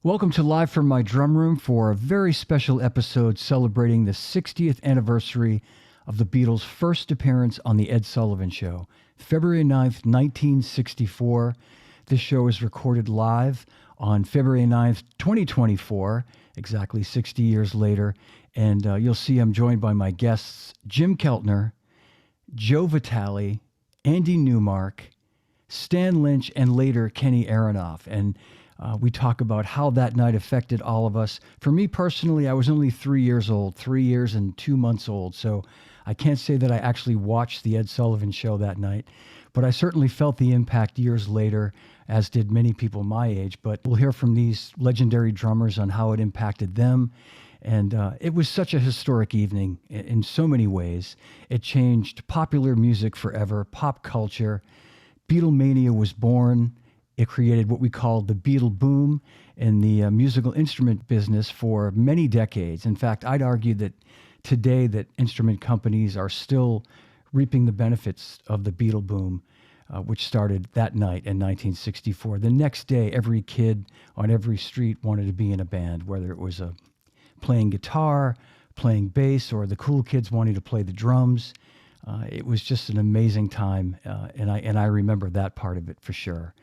Welcome to Live from My Drum Room for a very special episode celebrating the 60th anniversary of the Beatles' first appearance on The Ed Sullivan Show, February 9th, 1964. This show is recorded live on February 9th, 2024, exactly 60 years later. And you'll see I'm joined by my guests, Jim Keltner, Joe Vitali, Andy Newmark, Stan Lynch, and later Kenny Aronoff. And we talk about how that night affected all of us. For me personally, I was only 3 years old, 3 years and 2 months old. So I can't say that I actually watched the Ed Sullivan Show that night, but I certainly felt the impact years later, as did many people my age. But we'll hear from these legendary drummers on how it impacted them. And it was such a historic evening in so many ways. It changed popular music forever, pop culture. Beatlemania was born. It created what we call the Beatle boom in the musical instrument business for many decades. In fact, I'd argue that today that instrument companies are still reaping the benefits of the Beatle boom, which started that night in 1964. The next day, every kid on every street wanted to be in a band, whether it was playing guitar, playing bass, or the cool kids wanting to play the drums. It was just an amazing time, and I remember that part of it for sure.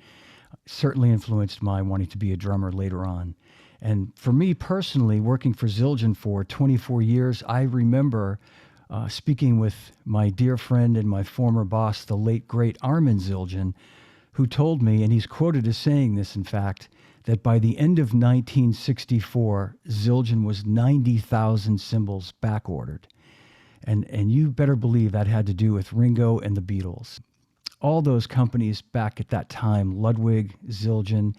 Certainly influenced my wanting to be a drummer later on. And for me personally, working for Zildjian for 24 years, I remember speaking with my dear friend and my former boss, the late, great Armin Zildjian, who told me, and he's quoted as saying this, in fact, that by the end of 1964, Zildjian was 90,000 cymbals back ordered. And you better believe that had to do with Ringo and the Beatles. All those companies back at that time, Ludwig, Zildjian,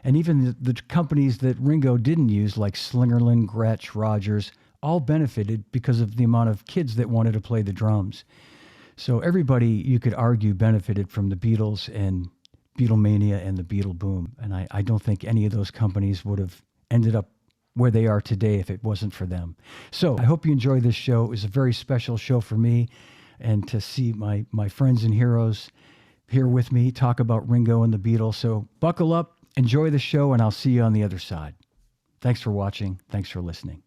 and even the companies that Ringo didn't use, like Slingerland, Gretsch, Rogers, all benefited because of the amount of kids that wanted to play the drums. So everybody, you could argue, benefited from the Beatles and Beatlemania and the Beatle boom. And I don't think any of those companies would have ended up where they are today if it wasn't for them. So I hope you enjoy this show. It was a very special show for me, and to see my friends and heroes here with me talk about Ringo and the Beatles. So buckle up, enjoy the show, and I'll see you on the other side. Thanks for watching. Thanks for listening.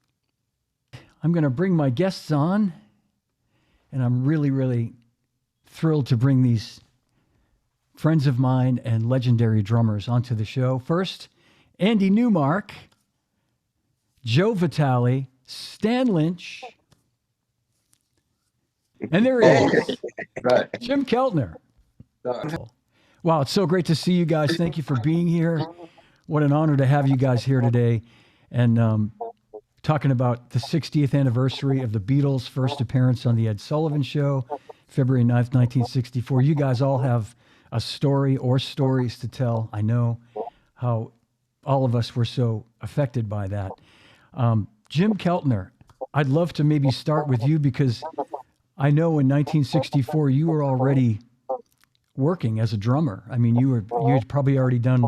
I'm going to bring my guests on, and I'm really, really thrilled to bring these friends of mine and legendary drummers onto the show. First, Andy Newmark, Joe Vitali, Stan Lynch, and there he is, Right. Jim Keltner. Wow, it's so great to see you guys. Thank you for being here. What an honor to have you guys here today. And talking about the 60th anniversary of the Beatles' first appearance on The Ed Sullivan Show, February 9th, 1964. You guys all have a story or stories to tell. I know how all of us were so affected by that. Jim Keltner, I'd love to maybe start with you, because I know in 1964 you were already working as a drummer. I mean, you had probably already done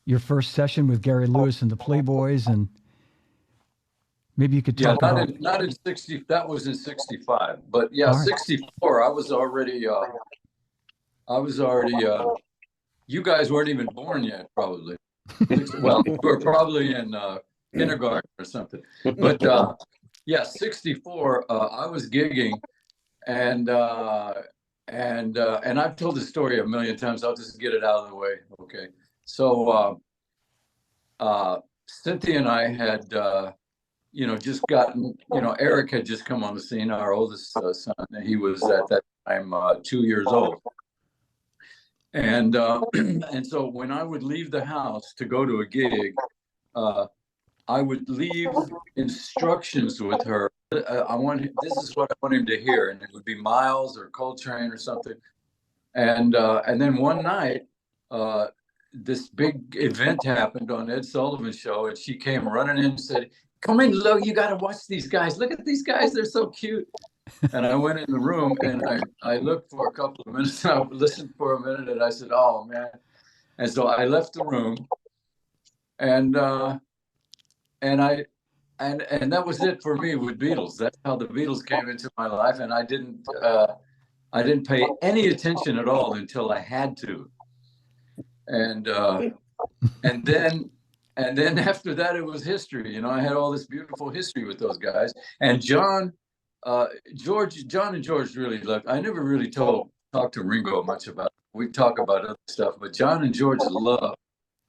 your first session with Gary Lewis and the Playboys, and maybe you could talk about. Not in 60. That was in 65. But yeah, All right. 64. I was already. You guys weren't even born yet, probably. Well, you were probably in kindergarten or something. But yeah, 64. I was gigging, and I've told this story a million times. I'll just get it out of the way. Okay. So Cynthia and I had, just gotten, Eric had just come on the scene, our oldest son. He was at that time 2 years old. And and so when I would leave the house to go to a gig, I would leave instructions with her. This is what I want him to hear, and it would be Miles or Coltrane or something. And then one night, this big event happened on Ed Sullivan's show, and she came running in and said, "Come in, Lo, you got to watch these guys. Look at these guys; they're so cute." And I went in the room, and I looked for a couple of minutes. I listened for a minute, and I said, "Oh man!" And so I left the room, and that was it for me with Beatles. That's how the Beatles came into my life, and I didn't pay any attention at all until I had to. And then And then after that, it was history. You know, I had all this beautiful history with those guys. And John and George really loved. I never really talked to Ringo much about it. We talk about other stuff, but John and George loved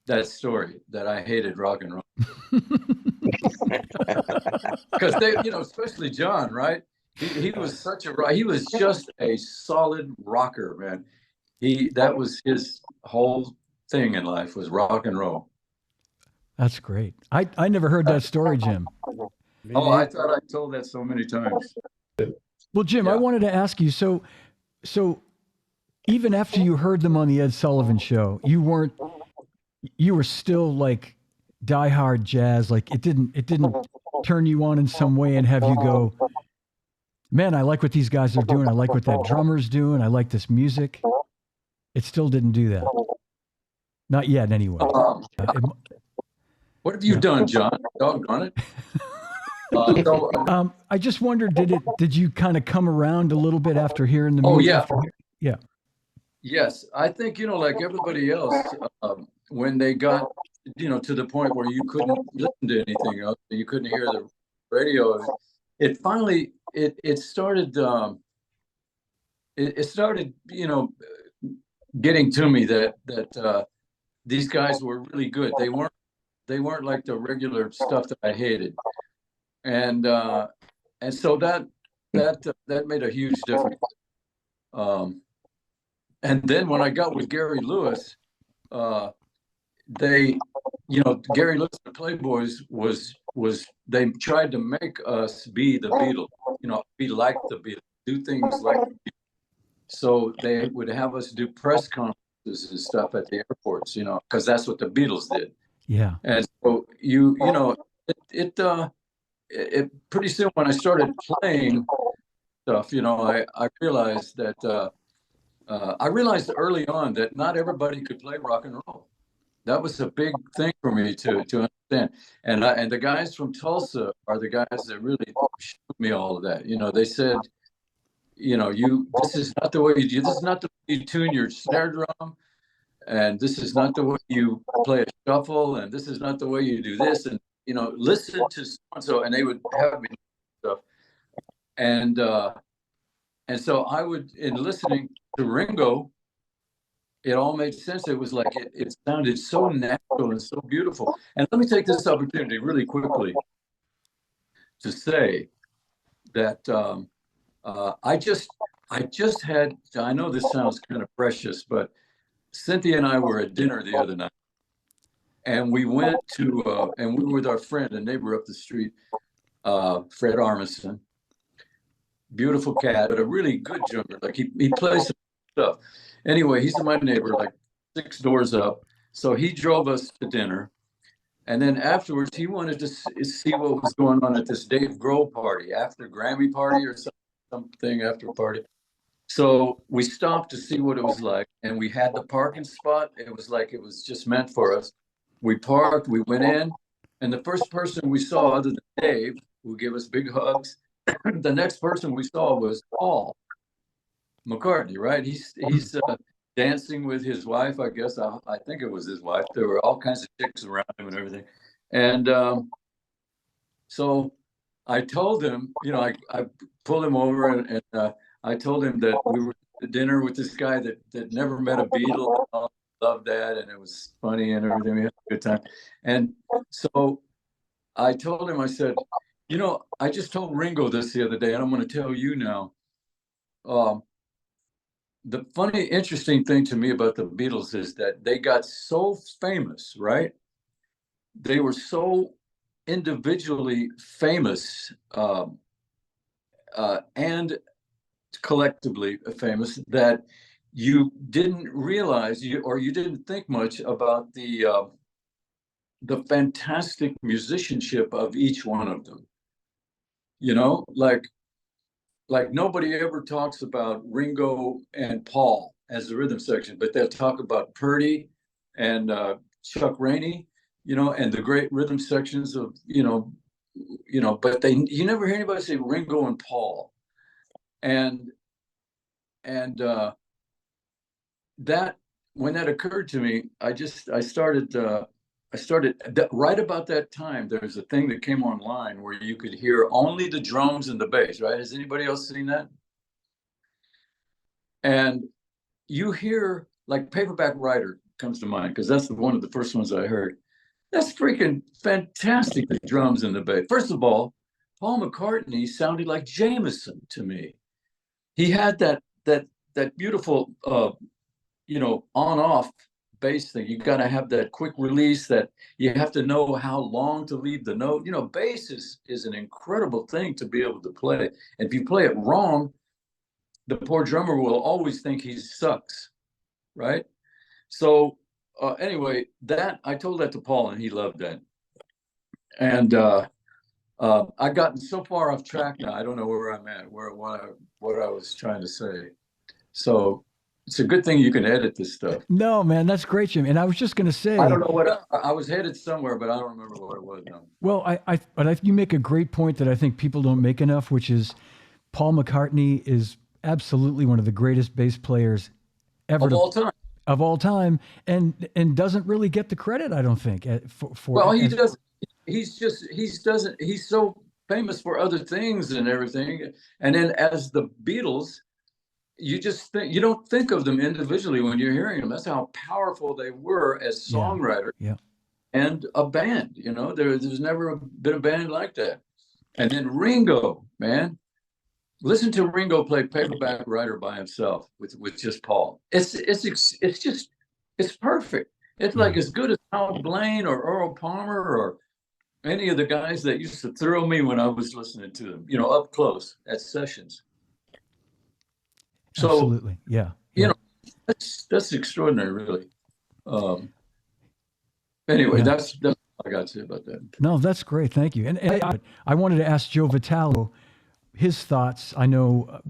that story that I hated rock and roll. Because they, you know, especially John, right? He was he was just a solid rocker, man. That was his whole thing in life was rock and roll. That's great. I never heard that story, Jim. Oh, I thought I told that so many times. Well, Jim, Yeah. I wanted to ask you, so even after you heard them on the Ed Sullivan show, you were still like diehard jazz, like it didn't turn you on in some way and have you go, man, I like what these guys are doing. I like what that drummer's doing. I like this music. It still didn't do that. Not yet, anyway. What have you done, John? Doggone it. I just wondered, did you kind of come around a little bit after hearing the Oh, music? yeah. Yeah. Yes, I think, you know, like everybody else, when they got, you know, to the point where you couldn't listen to anything else, you couldn't hear the radio, it finally, it started, it started, you know, getting to me that these guys were really good. They weren't like the regular stuff that I hated. And so that made a huge difference. And then when I got with Gary Lewis, they, you know, Gary Lewis and the Playboys was they tried to make us be the Beatles, you know, be like the Beatles, do things like the Beatles. So they would have us do press conferences and stuff at the airports, you know, because that's what the Beatles did. Yeah. And so you know, it pretty soon when I started playing stuff, you know, I realized that I realized early on that not everybody could play rock and roll. That was a big thing for me to understand. And the guys from Tulsa are the guys that really showed me all of that. You know, they said, you know, this is not the way this is not the way you tune your snare drum, and this is not the way you play a shuffle, and this is not the way you do this, and you know, listen to so and so, and they would have me stuff, and so I would, in listening to Ringo, it all made sense. It was like it sounded so natural and so beautiful. And let me take this opportunity really quickly to say that I just had, I know this sounds kind of precious, but Cynthia and I were at dinner the other night, and we went to, and we were with our friend, a neighbor up the street, Fred Armisen. Beautiful cat, but a really good drummer. Like he plays some stuff. Anyway, he's my neighbor, like 6 doors up. So he drove us to dinner. And then afterwards, he wanted to see what was going on at this Dave Grohl party, after Grammy party or something after party. So we stopped to see what it was like. And we had the parking spot. It was like it was just meant for us. We parked, we went in. And the first person we saw, other than Dave, who gave us big hugs, the next person we saw was Paul McCartney, right? He's dancing with his wife, I guess. I think it was his wife. There were all kinds of chicks around him and everything. And so I told him, you know, I pulled him over and I told him that we were at dinner with this guy that never met a Beatle. I loved that, and it was funny and everything. We had a good time. And so I told him, I said, you know, I just told Ringo this the other day, and I'm going to tell you now. The funny, interesting thing to me about the Beatles is that they got so famous, right? They were so individually famous and collectively famous that you didn't realize or you didn't think much about the fantastic musicianship of each one of them. You know, like nobody ever talks about Ringo and Paul as the rhythm section, but they'll talk about Purdy and Chuck Rainey, you know, and the great rhythm sections of, you know, but you never hear anybody say Ringo and Paul. And that, when that occurred to me, I started right about that time. There's a thing that came online where you could hear only the drums and the bass, right? Has anybody else seen that? And you hear, like, Paperback Writer comes to mind because that's one of the first ones I heard. That's freaking fantastic, the drums and the bass. First of all, Paul McCartney sounded like Jameson to me. He had that beautiful on off bass thing. You got to have that quick release, that you have to know how long to leave the note. Bass is an incredible thing to be able to play. And if you play it wrong, the poor drummer will always think he sucks, right? So anyway, that I told that to Paul and he loved that. And I've gotten so far off track now. I don't know where I'm at, what I was trying to say. So it's a good thing you can edit this stuff. No, man, that's great, Jim. And I was just going to say, I don't know what I was headed somewhere, but I don't remember what it was now. Well, you make a great point that I think people don't make enough, which is Paul McCartney is absolutely one of the greatest bass players ever of all time, and doesn't really get the credit, I don't think. Well, he doesn't. He's so famous for other things and everything. And then as the Beatles, you don't think of them individually when you're hearing them. That's how powerful they were as songwriters and a band. There's never been a band like that. And then Ringo, man, listen to Ringo play Paperback Writer by himself with just Paul. It's perfect. It's like as good as Hal Blaine or Earl Palmer or any of the guys that used to thrill me when I was listening to them, up close at sessions. So, absolutely, yeah. That's extraordinary, really. Anyway, that's all I got to say about that. No, that's great. Thank you. And I wanted to ask Joe Vitali his thoughts. I know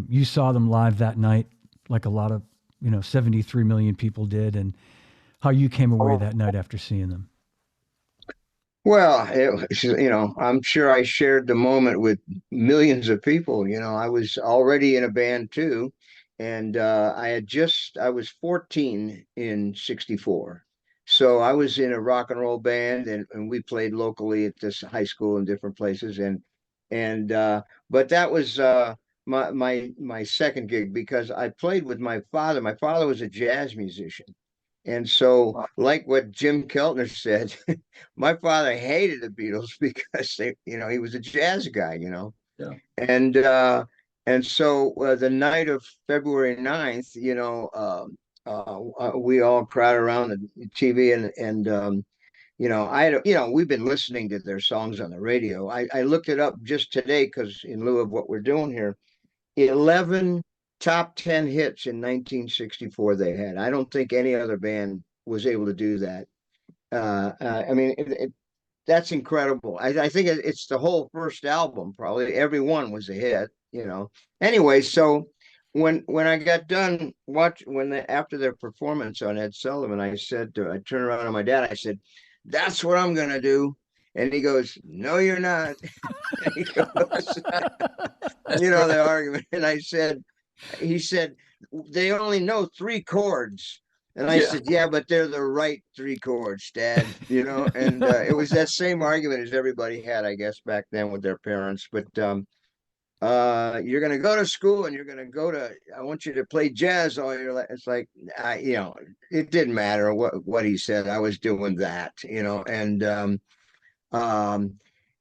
you saw them live that night, like a lot of 73 million people did, and how you came away that night after seeing them. Well, I'm sure I shared the moment with millions of people. I was already in a band too. And I was 14 in 64. So I was in a rock and roll band and we played locally at this high school in different places. But that was my second gig because I played with my father. My father was a jazz musician. And so, like what Jim Kelner said, my father hated the Beatles because he was a jazz guy, Yeah. And so the night of February 9th, we all crowded around the TV and we've been listening to their songs on the radio. I looked it up just today because in lieu of what we're doing here, 11 top 10 hits in 1964 they had. I don't think any other band was able to do that. That's incredible. I think it's the whole first album, probably. Every one was a hit, Anyway, so when I got done after their performance on Ed Sullivan, I turned around to my dad, I said, "That's what I'm going to do." And he goes, "No, you're not." He goes, the argument. And he said, "They only know 3 chords." And I said, "Yeah, but they're the right 3 chords, Dad." And it was that same argument as everybody had, I guess, back then with their parents. But you're going to go to school and you're going to I want you to play jazz all your life. It's like, it didn't matter what he said. I was doing that, and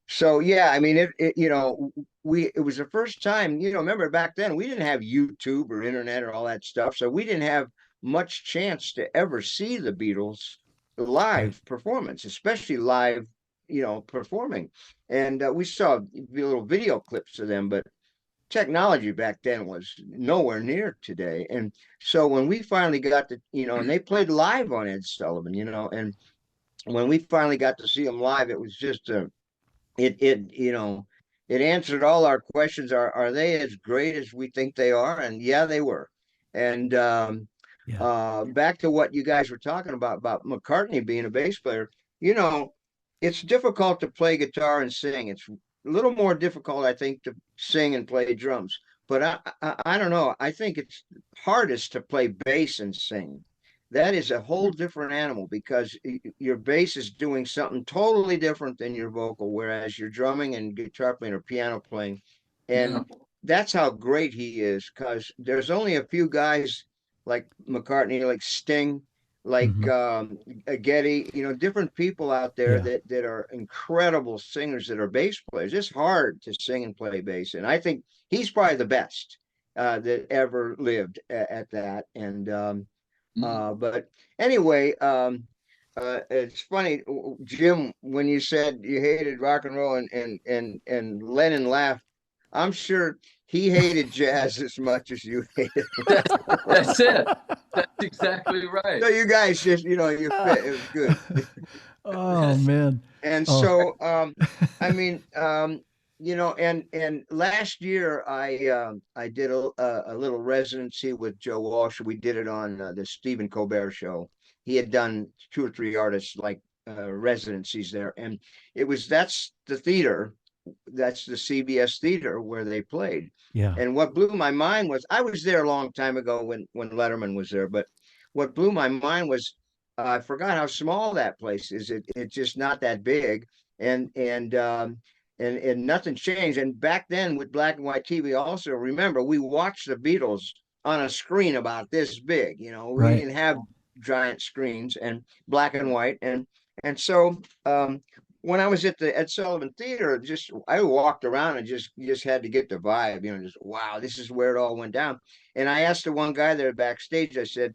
so, yeah, I mean, it was the first time, remember back then we didn't have YouTube or internet or all that stuff. So we didn't have much chance to ever see the Beatles live performance, especially live, performing. And we saw little video clips of them, but technology back then was nowhere near today. And so when we finally got to, and they played live on Ed Sullivan, and when we finally got to see them live, it was just it answered all our questions. Are they as great as we think they are? And yeah, they were. And back to what you guys were talking about McCartney being a bass player, it's difficult to play guitar and sing. It's a little more difficult, I think, to sing and play drums. But I don't know. I think it's hardest to play bass and sing. that is a whole different animal, because your bass is doing something totally different than your vocal, whereas you're drumming and guitar playing or piano playing. Yeah. And that's how great he is, because there's only a few guys like McCartney, like Sting, like Hmm. Getty, different people out there Yeah. that are incredible singers that are bass players. It's hard to sing and play bass, and I think he's probably the best that ever lived at that. And but anyway, it's funny, Jim, when you said you hated rock and roll, and Lennon laughed. I'm sure he hated jazz as much as you hated rock That's and roll. that's it. That's exactly right. So you guys just, you fit. It was good. Oh man. And Oh so, I mean, and last year I did a little residency with Joe Walsh. We did it on the Stephen Colbert show. He had done two or three artists like residencies there, and that's the theater, that's the CBS theater where they played. yeah. And what blew my mind was, I was there a long time ago when Letterman was there, but what blew my mind was, I forgot how small that place is. It's just not that big, and nothing changed. And back then with black and white TV, also remember, we watched the Beatles on a screen about this big. We Right. didn't have giant screens, and black and white, and so when I was at the Ed Sullivan Theater, just I walked around and just had to get the vibe. Just wow, this is where it all went down. And I asked the one guy there backstage, I said,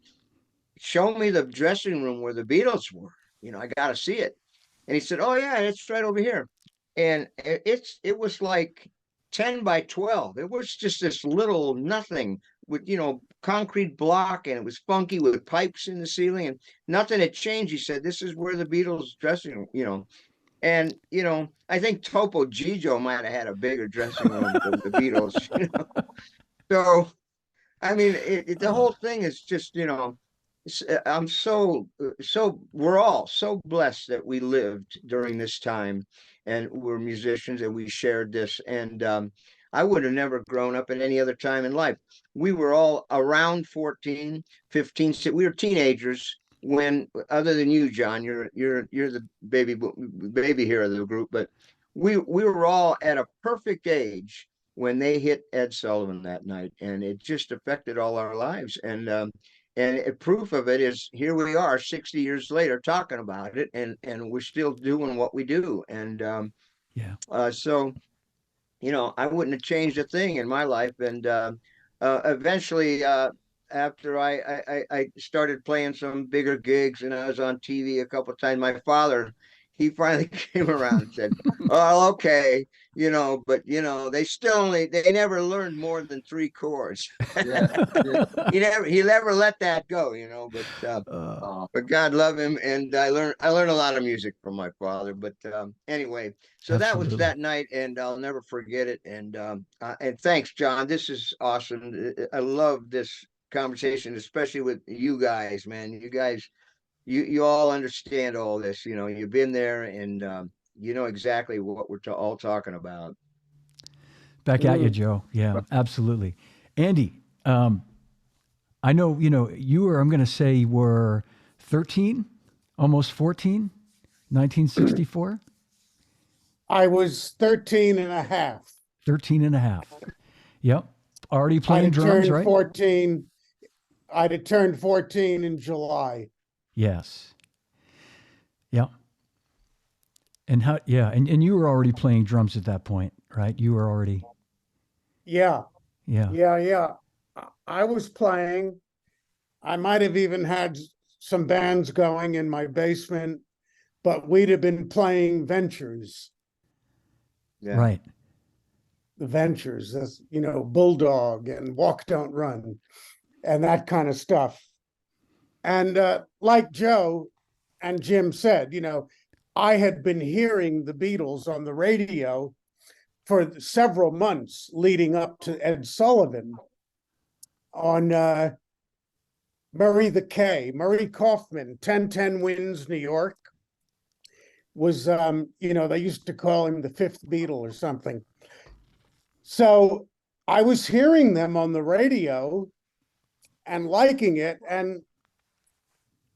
show me the dressing room where the Beatles were. I got to see it. And he said, oh yeah, it's right over here. And it was like 10 by 12. It was just this little nothing with, concrete block, and it was funky with pipes in the ceiling, and nothing had changed. He said, this is where the Beatles dressing room. And, I think Topo Gigio might have had a bigger dressing room than the Beatles. So, I mean, the whole thing is just, I'm we're all so blessed that we lived during this time, and we're musicians, and we shared this. And I would have never grown up in any other time in life. We were all around 14, 15. We were teenagers when, other than you, John, you're the baby here of the group, but we were all at a perfect age when they hit Ed Sullivan that night, and it just affected all our lives. And proof of it is, here we are 60 years later talking about it, and we're still doing what we do. And Yeah. so, I wouldn't have changed a thing in my life. And eventually, after I started playing some bigger gigs, and I was on TV a couple of times, my father, he finally came around and said, oh, okay, but they never learned more than three chords. Yeah. Yeah. He never let that go, Uh, but God love him, and I learned a lot of music from my father. But anyway, so that was absolutely. that night, and I'll never forget it. And thanks, John. This is awesome. I love this conversation, especially with you guys, man. You guys, you all understand all this. You've been there, and you know exactly what we're all talking about. Back at you, Mm. Joe. Yeah, absolutely. Andy, I know, you were, I'm going to say, were 13, almost 14, 1964, I was 13 and a half. 13 and a half. Yep. Already I'd playing have drums, turned right? 14. I'd have turned 14 in July. Yes. Yep. And and you were already playing drums at that point, right? You were already, Yeah, yeah. yeah. I was playing. I might have even had some bands going in my basement, but we'd have been playing Ventures, Yeah. Right. the Ventures, that's, Bulldog and Walk Don't Run and that kind of stuff. And like Joe and Jim said, I had been hearing the Beatles on the radio for several months leading up to Ed Sullivan on Murray Kaufman, 1010 Wins, New York, was, they used to call him the fifth Beatle or something. So I was hearing them on the radio and liking it. And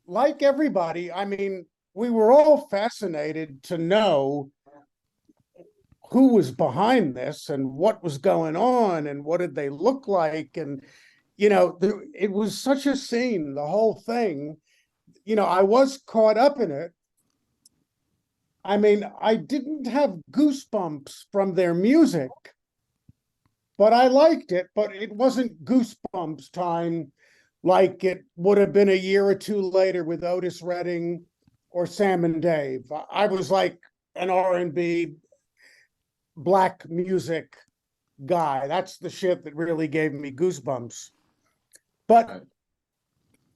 like everybody, I mean, we were all fascinated to know who was behind this and what was going on and what did they look like. And, it was such a scene, the whole thing. I was caught up in it. I mean, I didn't have goosebumps from their music, but I liked it, but it wasn't goosebumps time like it would have been a year or two later with Otis Redding or Sam and Dave. I was like an R&B black music guy. That's the shit that really gave me goosebumps. But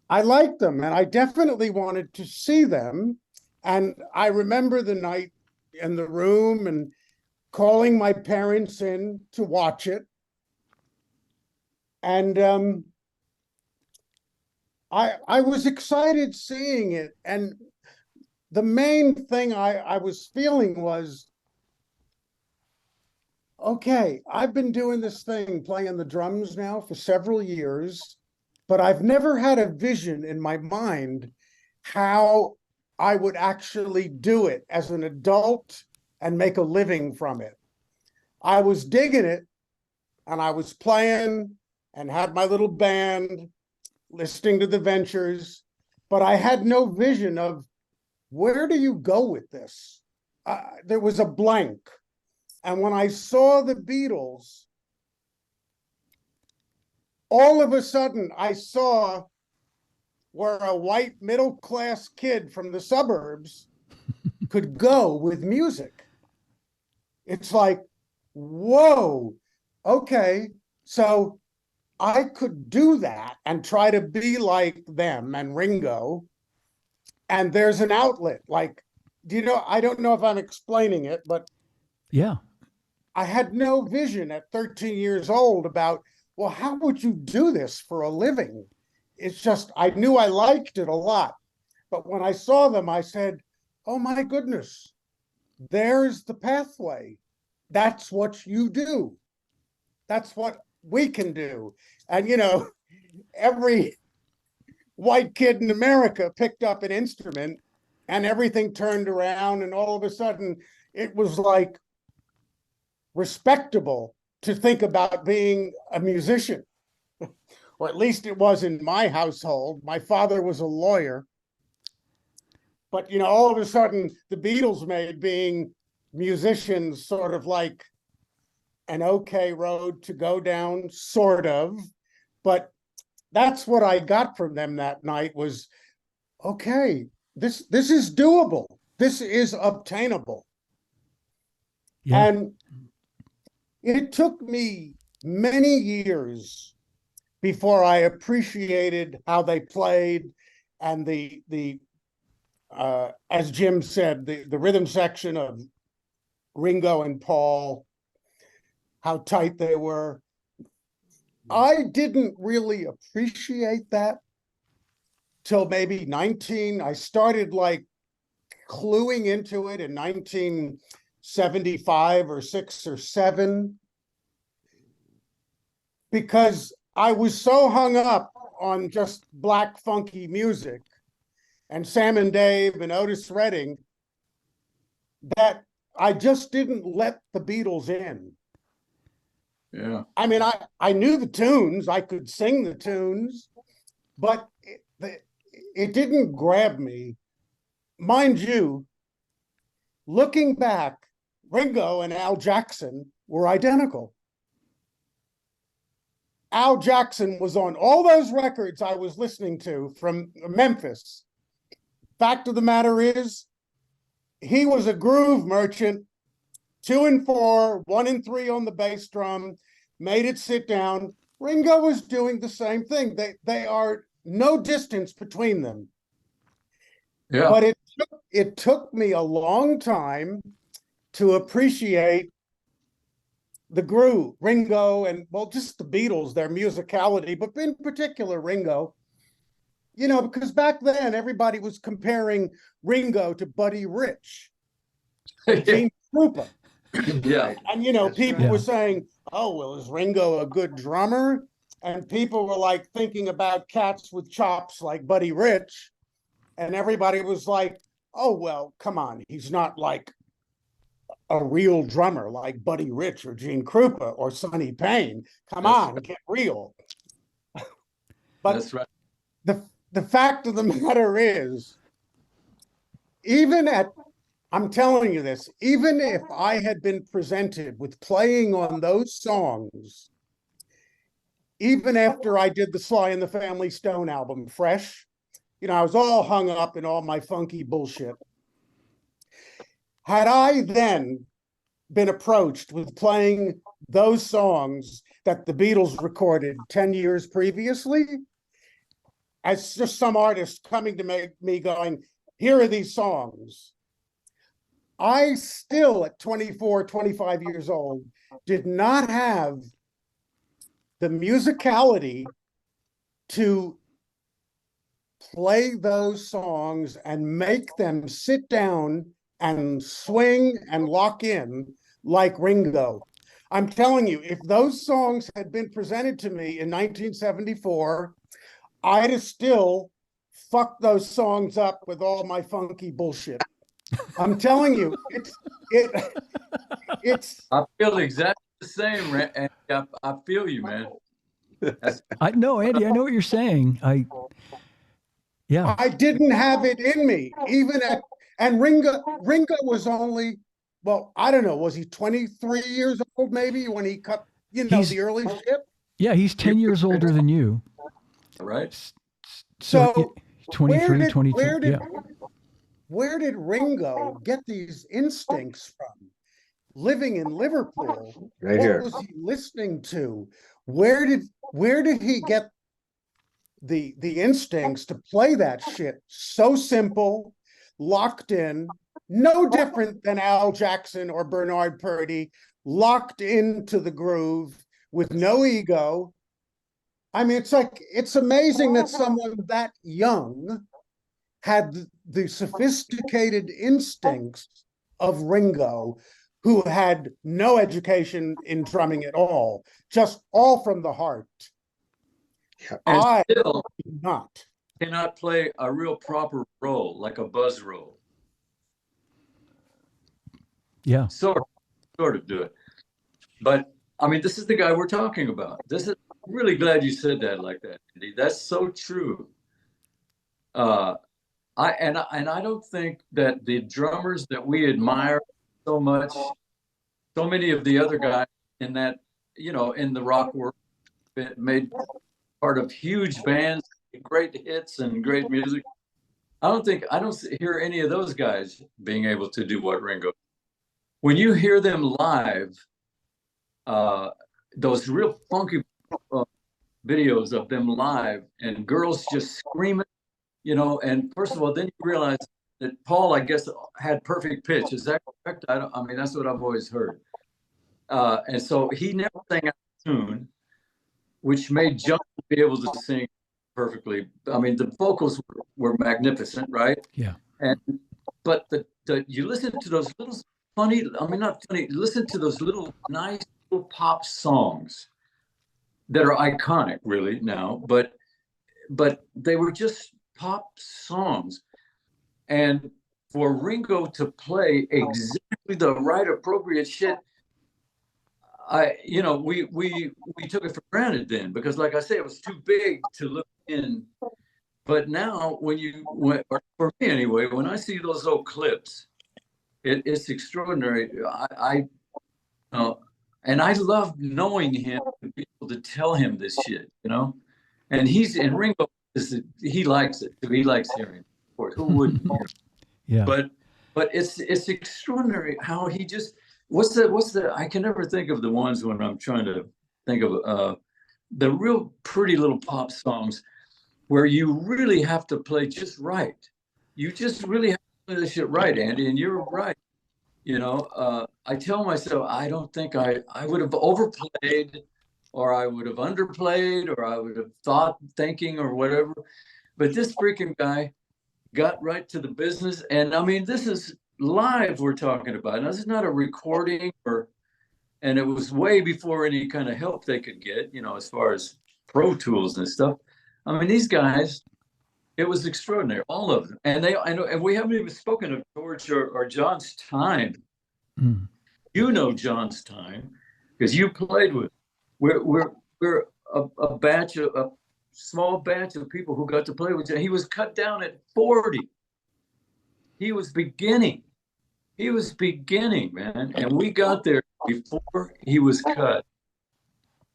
I liked them, and I definitely wanted to see them. And I remember the night in the room and calling my parents in to watch it. And I was excited seeing it. And the main thing I was feeling was, okay, I've been doing this thing, playing the drums now for several years, but I've never had a vision in my mind how I would actually do it as an adult and make a living from it. I was digging it, and I was playing and had my little band, listening to the Ventures, but I had no vision of where do you go with this? There was a blank. And when I saw the Beatles, all of a sudden I saw where a white middle-class kid from the suburbs could go with music. It's like, whoa, okay, so I could do that and try to be like them and Ringo, and there's an outlet. Like, I don't know if I'm explaining it, but Yeah. I had no vision at 13 years old about, well, how would you do this for a living? It's just, I knew I liked it a lot. But when I saw them, I said, oh my goodness, there's the pathway. That's what you do. That's what we can do. And, every white kid in America picked up an instrument and everything turned around. And all of a sudden, it was like respectable to think about being a musician. Or at least it was in my household. My father was a lawyer. But, all of a sudden, the Beatles made being musicians sort of like an okay road to go down, sort of. But that's what I got from them that night was, okay, this is doable. This is obtainable. Yeah. And it took me many years before I appreciated how they played and the as Jim said, the rhythm section of Ringo and Paul, how tight they were. I didn't really appreciate that till maybe I started like cluing into it in 1975 or 6 or 7, because I was so hung up on just black funky music and Sam and Dave and Otis Redding that I just didn't let the Beatles in. Yeah. I mean, I knew the tunes, I could sing the tunes, but it didn't grab me. Mind you, looking back, Ringo and Al Jackson were identical. Al Jackson was on all those records I was listening to from Memphis. Fact of the matter is, he was a groove merchant, 2 and 4, 1 and 3 on the bass drum, made it sit down. Ringo was doing the same thing. They are no distance between them. Yeah. But it took me a long time to appreciate the groove, Ringo, and well, just the Beatles, their musicality, but in particular Ringo. Because back then everybody was comparing Ringo to Buddy Rich, Gene Krupa. Yeah. And, That's people right. were saying, oh, well, is Ringo a good drummer? And people were like thinking about cats with chops like Buddy Rich. And everybody was like, oh, well, come on. He's not like a real drummer like Buddy Rich or Gene Krupa or Sonny Payne. Come on, get real. But That's right. the fact of the matter is, I'm telling you this, even if I had been presented with playing on those songs, even after I did the Sly and the Family Stone album fresh, I was all hung up in all my funky bullshit. Had I then been approached with playing those songs that the Beatles recorded 10 years previously, as just some artist coming to me going, here are these songs, I still, at 24, 25 years old, did not have the musicality to play those songs and make them sit down and swing and lock in like Ringo. I'm telling you, if those songs had been presented to me in 1974, I'd have still fucked those songs up with all my funky bullshit. I'm telling you, it's. I feel exactly the same, and I feel you, man. I know, Andy. I know what you're saying. I didn't have it in me, and Ringo was only, well, I don't know, was he 23 years old maybe when he cut, the early ship? Yeah, he's 10 years older than you. Right. So 23, 22. Where did Ringo get these instincts from? Living in Liverpool, what was he listening to? Where did he get the instincts to play that shit so simple, locked in, no different than Al Jackson or Bernard Purdie, locked into the groove with no ego? I mean, it's amazing that someone that young had the sophisticated instincts of Ringo, who had no education in drumming at all, just all from the heart. And I still do not. cannot play a real proper roll, like a buzz roll. Yeah. Sort of do it. But I mean, this is the guy we're talking about. I'm really glad you said that like that, Andy. That's so true. I don't think that the drummers that we admire so much, so many of the other guys in that, in the rock world, made part of huge bands, great hits and great music. I don't hear any of those guys being able to do what Ringo. When you hear them live, those real funky videos of them live and girls just screaming, and first of all, then you realize that Paul, I guess, had perfect pitch. Is that correct? I mean, that's what I've always heard. And so he never sang out of tune, which made John be able to sing perfectly. I mean, the vocals were magnificent, right? Yeah. But you listen to those little funny, I mean, not funny, listen to those little nice little pop songs that are iconic really now, but they were just pop songs. And for Ringo to play exactly the right appropriate shit, we took it for granted then, because like I say, it was too big to look in. But now or for me anyway, when I see those old clips, it's extraordinary. And I love knowing him and be able to tell him this shit, and Ringo he likes it. He likes hearing it, of course. Who wouldn't? Yeah. But it's extraordinary how he just what's the I can never think of the ones when I'm trying to think of the real pretty little pop songs where you really have to play just right. You just really have to play this shit right, Andy, and you're right. I tell myself I don't think I would have overplayed, or I would have underplayed, or I would have thinking or whatever. But this freaking guy got right to the business. And I mean, this is live we're talking about. Now, this is not a recording, and it was way before any kind of help they could get, as far as Pro Tools and stuff. I mean, these guys, It was extraordinary, all of them. And I know, and we haven't even spoken of George or John's time. Mm. You know John's time because you played with. We're a batch of a small batch of people who got to play with John. He was cut down at 40. He was beginning. He was beginning, man, and we got there before he was cut.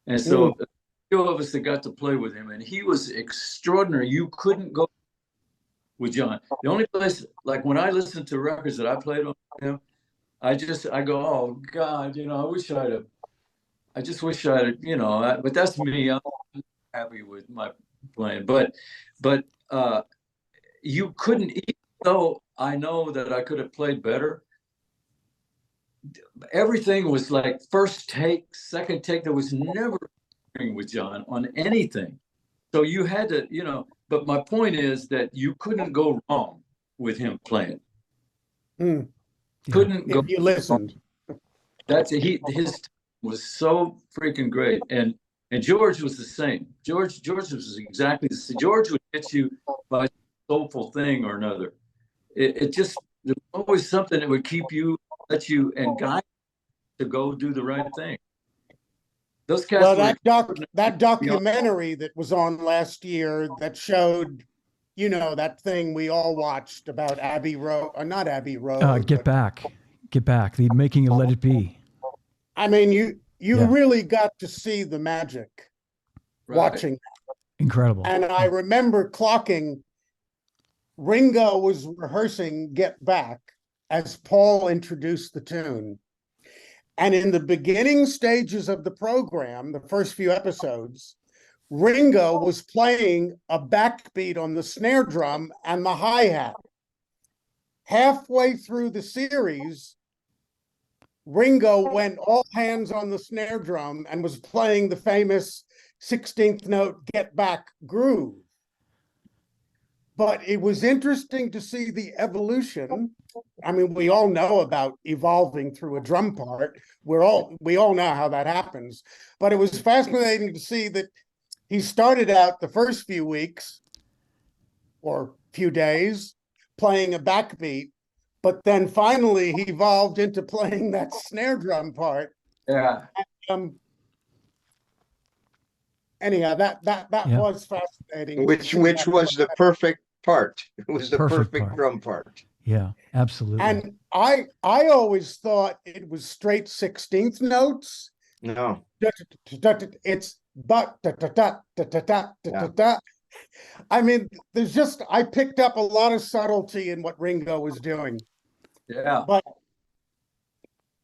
And so a few of us that got to play with him, and he was extraordinary. You couldn't go with John. The only place, like when I listen to records that I played on him, I go, oh God, you know, I just wish I'd, you know, but that's me. I'm happy with my playing, but you couldn't, even though I know that I could have played better. Everything was like first take, second take. There was never with John on anything. So you had to, you know, but my point is that you couldn't go wrong with him playing. Couldn't go. If you listened. His time was so freaking great. And George was the same. George was exactly the same. George would hit you by a soulful thing or another. It just, there's always something that would keep you, let you, and guide you to go do the right thing. Those cats. Well, that documentary that was on last year that showed, you know, that thing we all watched about Abbey Road, or not Abbey Road. Get Back, the making of Let It Be. I mean, you really got to see the magic watching that. Incredible. And I remember clocking, Ringo was rehearsing Get Back as Paul introduced the tune. And in the beginning stages of the program, the first few episodes, Ringo was playing a backbeat on the snare drum and the hi-hat. Halfway through the series, Ringo went all hands on the snare drum and was playing the famous 16th note Get Back groove. But it was interesting to see the evolution. I mean, we all know about evolving through a drum part. We all know how that happens. But it was fascinating to see that he started out the first few weeks or few days playing a backbeat, but then finally he evolved into playing that snare drum part. Yeah. Anyhow, that was fascinating. Which was the perfect part. It was the perfect drum part. Yeah, absolutely. And I always thought it was straight 16th notes. No. It's but da da da da da da da da. I mean, I picked up a lot of subtlety in what Ringo was doing. Yeah. But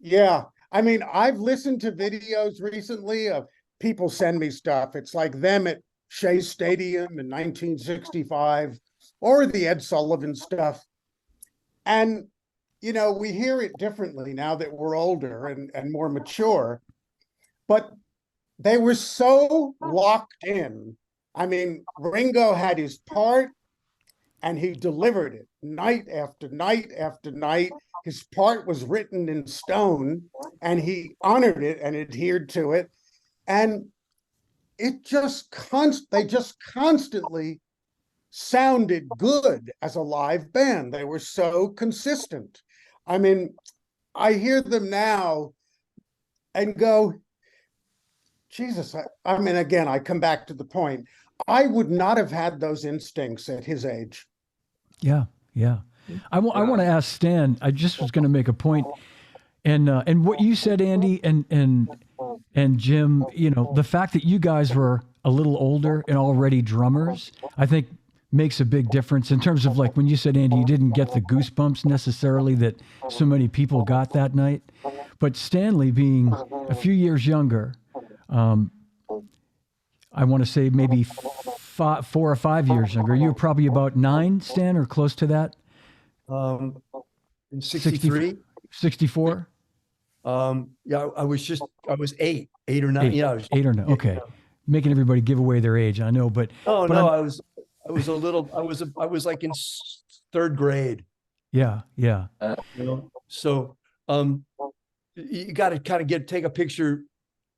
yeah, I mean, I've listened to videos recently of people send me stuff. It's like them at Shea Stadium in 1965 or the Ed Sullivan stuff. And, you know, we hear it differently now that we're older and more mature, but they were so locked in. I mean, Ringo had his part and he delivered it night after night after night. His part was written in stone and he honored it and adhered to it. And it just they just constantly sounded good as a live band. They were so consistent. I mean, I hear them now and go, Jesus, I mean, again, I come back to the point. I would not have had those instincts at his age. Yeah, yeah. I want to ask Stan, I just was going to make a point, and what you said, Andy, and Jim, you know, the fact that you guys were a little older and already drummers, I think makes a big difference in terms of, like, when you said, Andy, you didn't get the goosebumps necessarily that so many people got that night. But Stanley being a few years younger, I want to say maybe 4 or 5 years younger. You were probably about 9, Stan, or close to that? In 63. 64? Yeah, I was 8 or 9. Yeah, 8 or 9. Okay. Making everybody give away their age, I know, but I was like in 3rd grade. Yeah, yeah. You know, so you got to take a picture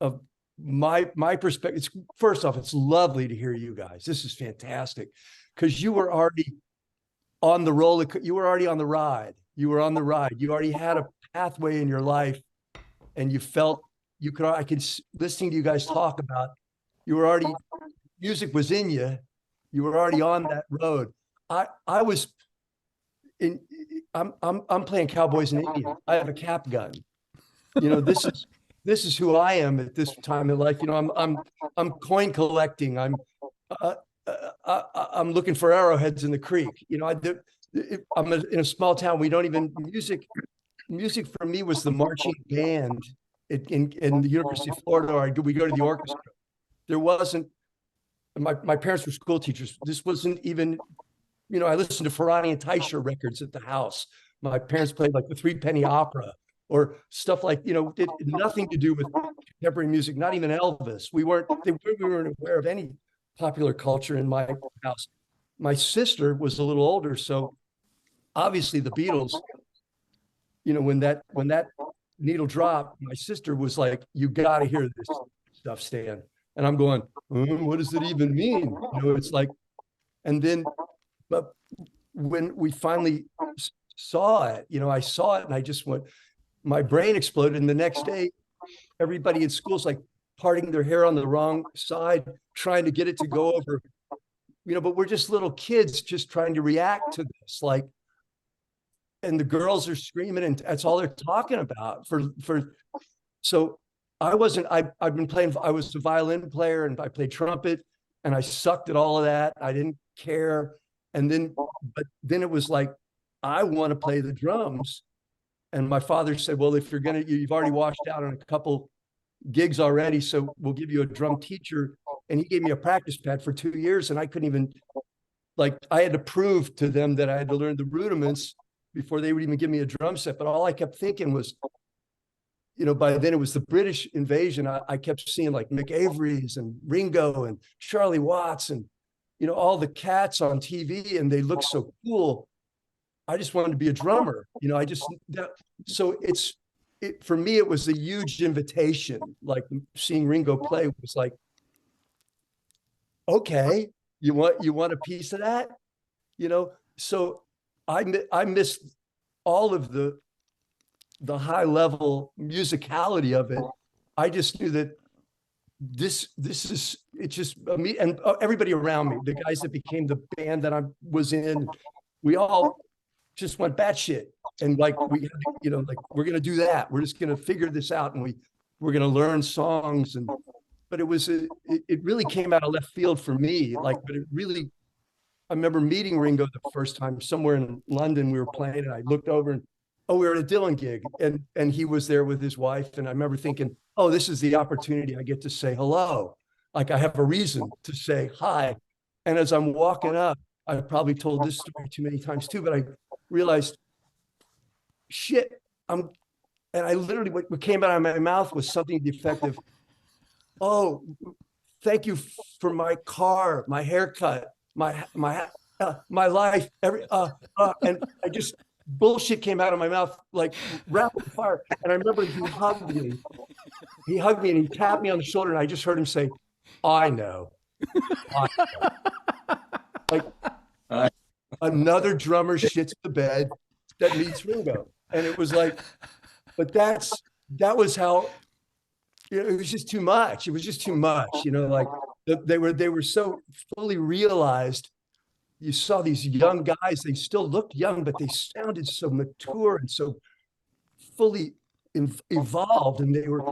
of my perspective. First off, it's lovely to hear you guys. This is fantastic. because you were already on the roller, you were already on the ride. You were on the ride. You already had a pathway in your life, and you felt you could. I could listening to you guys talk about. You were already, music was in you. You were already on that road. I was in. I'm playing cowboys and Indians. I have a cap gun. You know, this is who I am at this time in life. You know, I'm coin collecting. I'm looking for arrowheads in the creek. You know, I'm in a small town. We don't even music for me was the marching band in the University of Florida. Or we go to the orchestra. There wasn't. My parents were school teachers. This wasn't even. You know, I listened to Ferrani and Teicher records at the house. My parents played like the Three Penny Opera or stuff like, you know, it had nothing to do with contemporary music, not even Elvis. We weren't aware of any popular culture in my house. My sister was a little older, so obviously the Beatles, you know, when that needle dropped, my sister was like, "You got to hear this stuff, Stan." And I'm going, "What does it even mean?" You know, it's like, and then, but when we finally saw it, you know, I saw it and I just went, my brain exploded. And the next day, everybody in school's like parting their hair on the wrong side, trying to get it to go over, you know, but we're just little kids just trying to react to this. Like, and the girls are screaming and that's all they're talking about so I was a violin player and I played trumpet and I sucked at all of that. I didn't care. But then it was like, I want to play the drums. And my father said, well, if you've already washed out on a couple gigs already, so we'll give you a drum teacher. And he gave me a practice pad for 2 years. And I couldn't even, like, I had to prove to them that I had to learn the rudiments before they would even give me a drum set. But all I kept thinking was, you know, by then it was the British invasion. I kept seeing like Mick Avery's and Ringo and Charlie Watts and, you know, all the cats on TV, and they look so cool. I just wanted to be a drummer, you know. So for me, it was a huge invitation. Like seeing Ringo play was like, okay, you want a piece of that, you know. So I missed all of the high level musicality of it. I just knew that this is, it's just me and everybody around me, the guys that became the band that I was in, we all just went batshit. And like, you know, like, we're going to do that. We're just going to figure this out. And we're going to learn songs. But it really came out of left field for me. Like, but it really, I remember meeting Ringo the first time somewhere in London. We were playing and I looked over and, oh, we were at a Dylan gig and he was there with his wife. And I remember thinking, oh, this is the opportunity I get to say hello. Like I have a reason to say hi. And as I'm walking up, I've probably told this story too many times too, but I realized, shit, and I literally, what came out of my mouth was something to the effect of, oh, thank you for my car, my haircut, my life, and I just, bullshit came out of my mouth like rapid fire. And I remember he hugged me and he tapped me on the shoulder and I just heard him say, I know. Like another drummer shits the bed that meets Ringo. And it was like, but that was how, you know, it was just too much. It was just too much, you know, like they were so fully realized. You saw these young guys, they still looked young, but they sounded so mature and so fully evolved. And they were,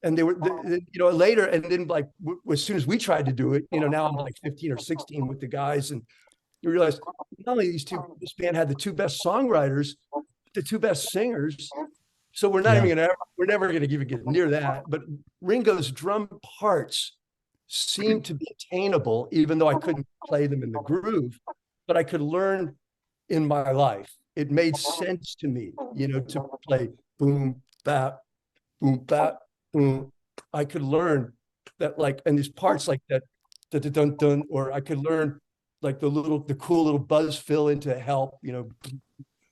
you know, later, and then like, as soon as we tried to do it, you know, now I'm like 15 or 16 with the guys. And you realize not only this band had the two best songwriters, the two best singers. So we're never going to even get near that. But Ringo's drum parts seemed to be attainable, even though I couldn't play them in the groove, but I could learn in my life. It made sense to me, you know, to play boom, bap, boom. I could learn that, like, and these parts like that, dun dun, or I could learn like the cool little buzz fill in to help, you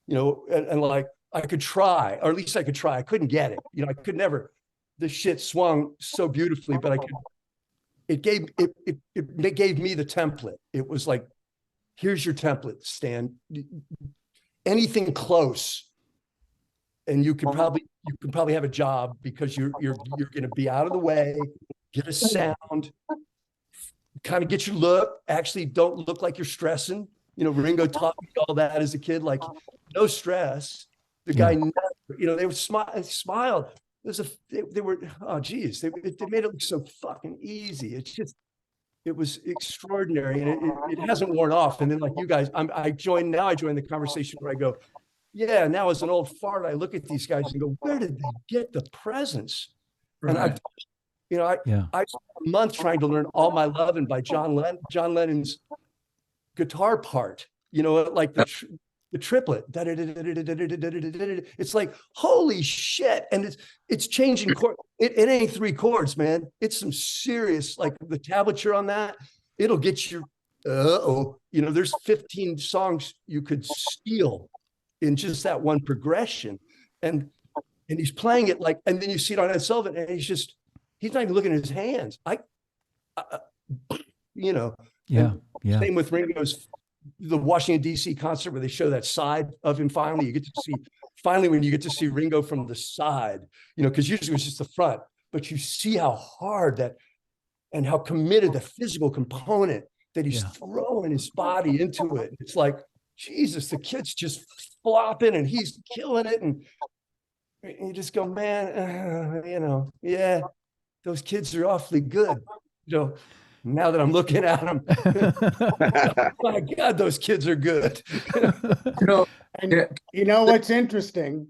know, and like I could try, or at least I could try. I couldn't get it, you know, I could never. The shit swung so beautifully, but I could. It gave me the template. It was like, here's your template, Stan. Anything close, and you can probably have a job, because you're going to be out of the way, get a sound, kind of get your look. Actually, don't look like you're stressing. You know, Ringo taught me all that as a kid, like no stress. The guy, you know, they would smiled. They were, oh geez, they made it look so fucking easy. It was extraordinary, and it hasn't worn off. And then, like you guys, I joined the conversation where I go, yeah, now as an old fart, I look at these guys and go, where did they get the presence? Right. And I spent a month trying to learn All My Lovin' by John Lennon's guitar part, you know, like the triplet. It's like, holy shit. And it's changing chord. It ain't 3 chords, man. It's some serious, like the tablature on that, it'll get you, you know, there's 15 songs you could steal in just that one progression. And he's playing it like, and then you see it on Ed Sullivan, and he's not even looking at his hands. You know. Yeah. Same with Ringo's, the Washington, D.C. concert where they show that side of him. Finally, when you get to see Ringo from the side, you know, because usually it's just the front, but you see how hard that, and how committed the physical component that he's throwing his body into it. It's like, Jesus, the kid's just flopping and he's killing it. And you just go, man, you know, yeah, those kids are awfully good. You know, now that I'm looking at them, my God, those kids are good. You know, and you know what's interesting?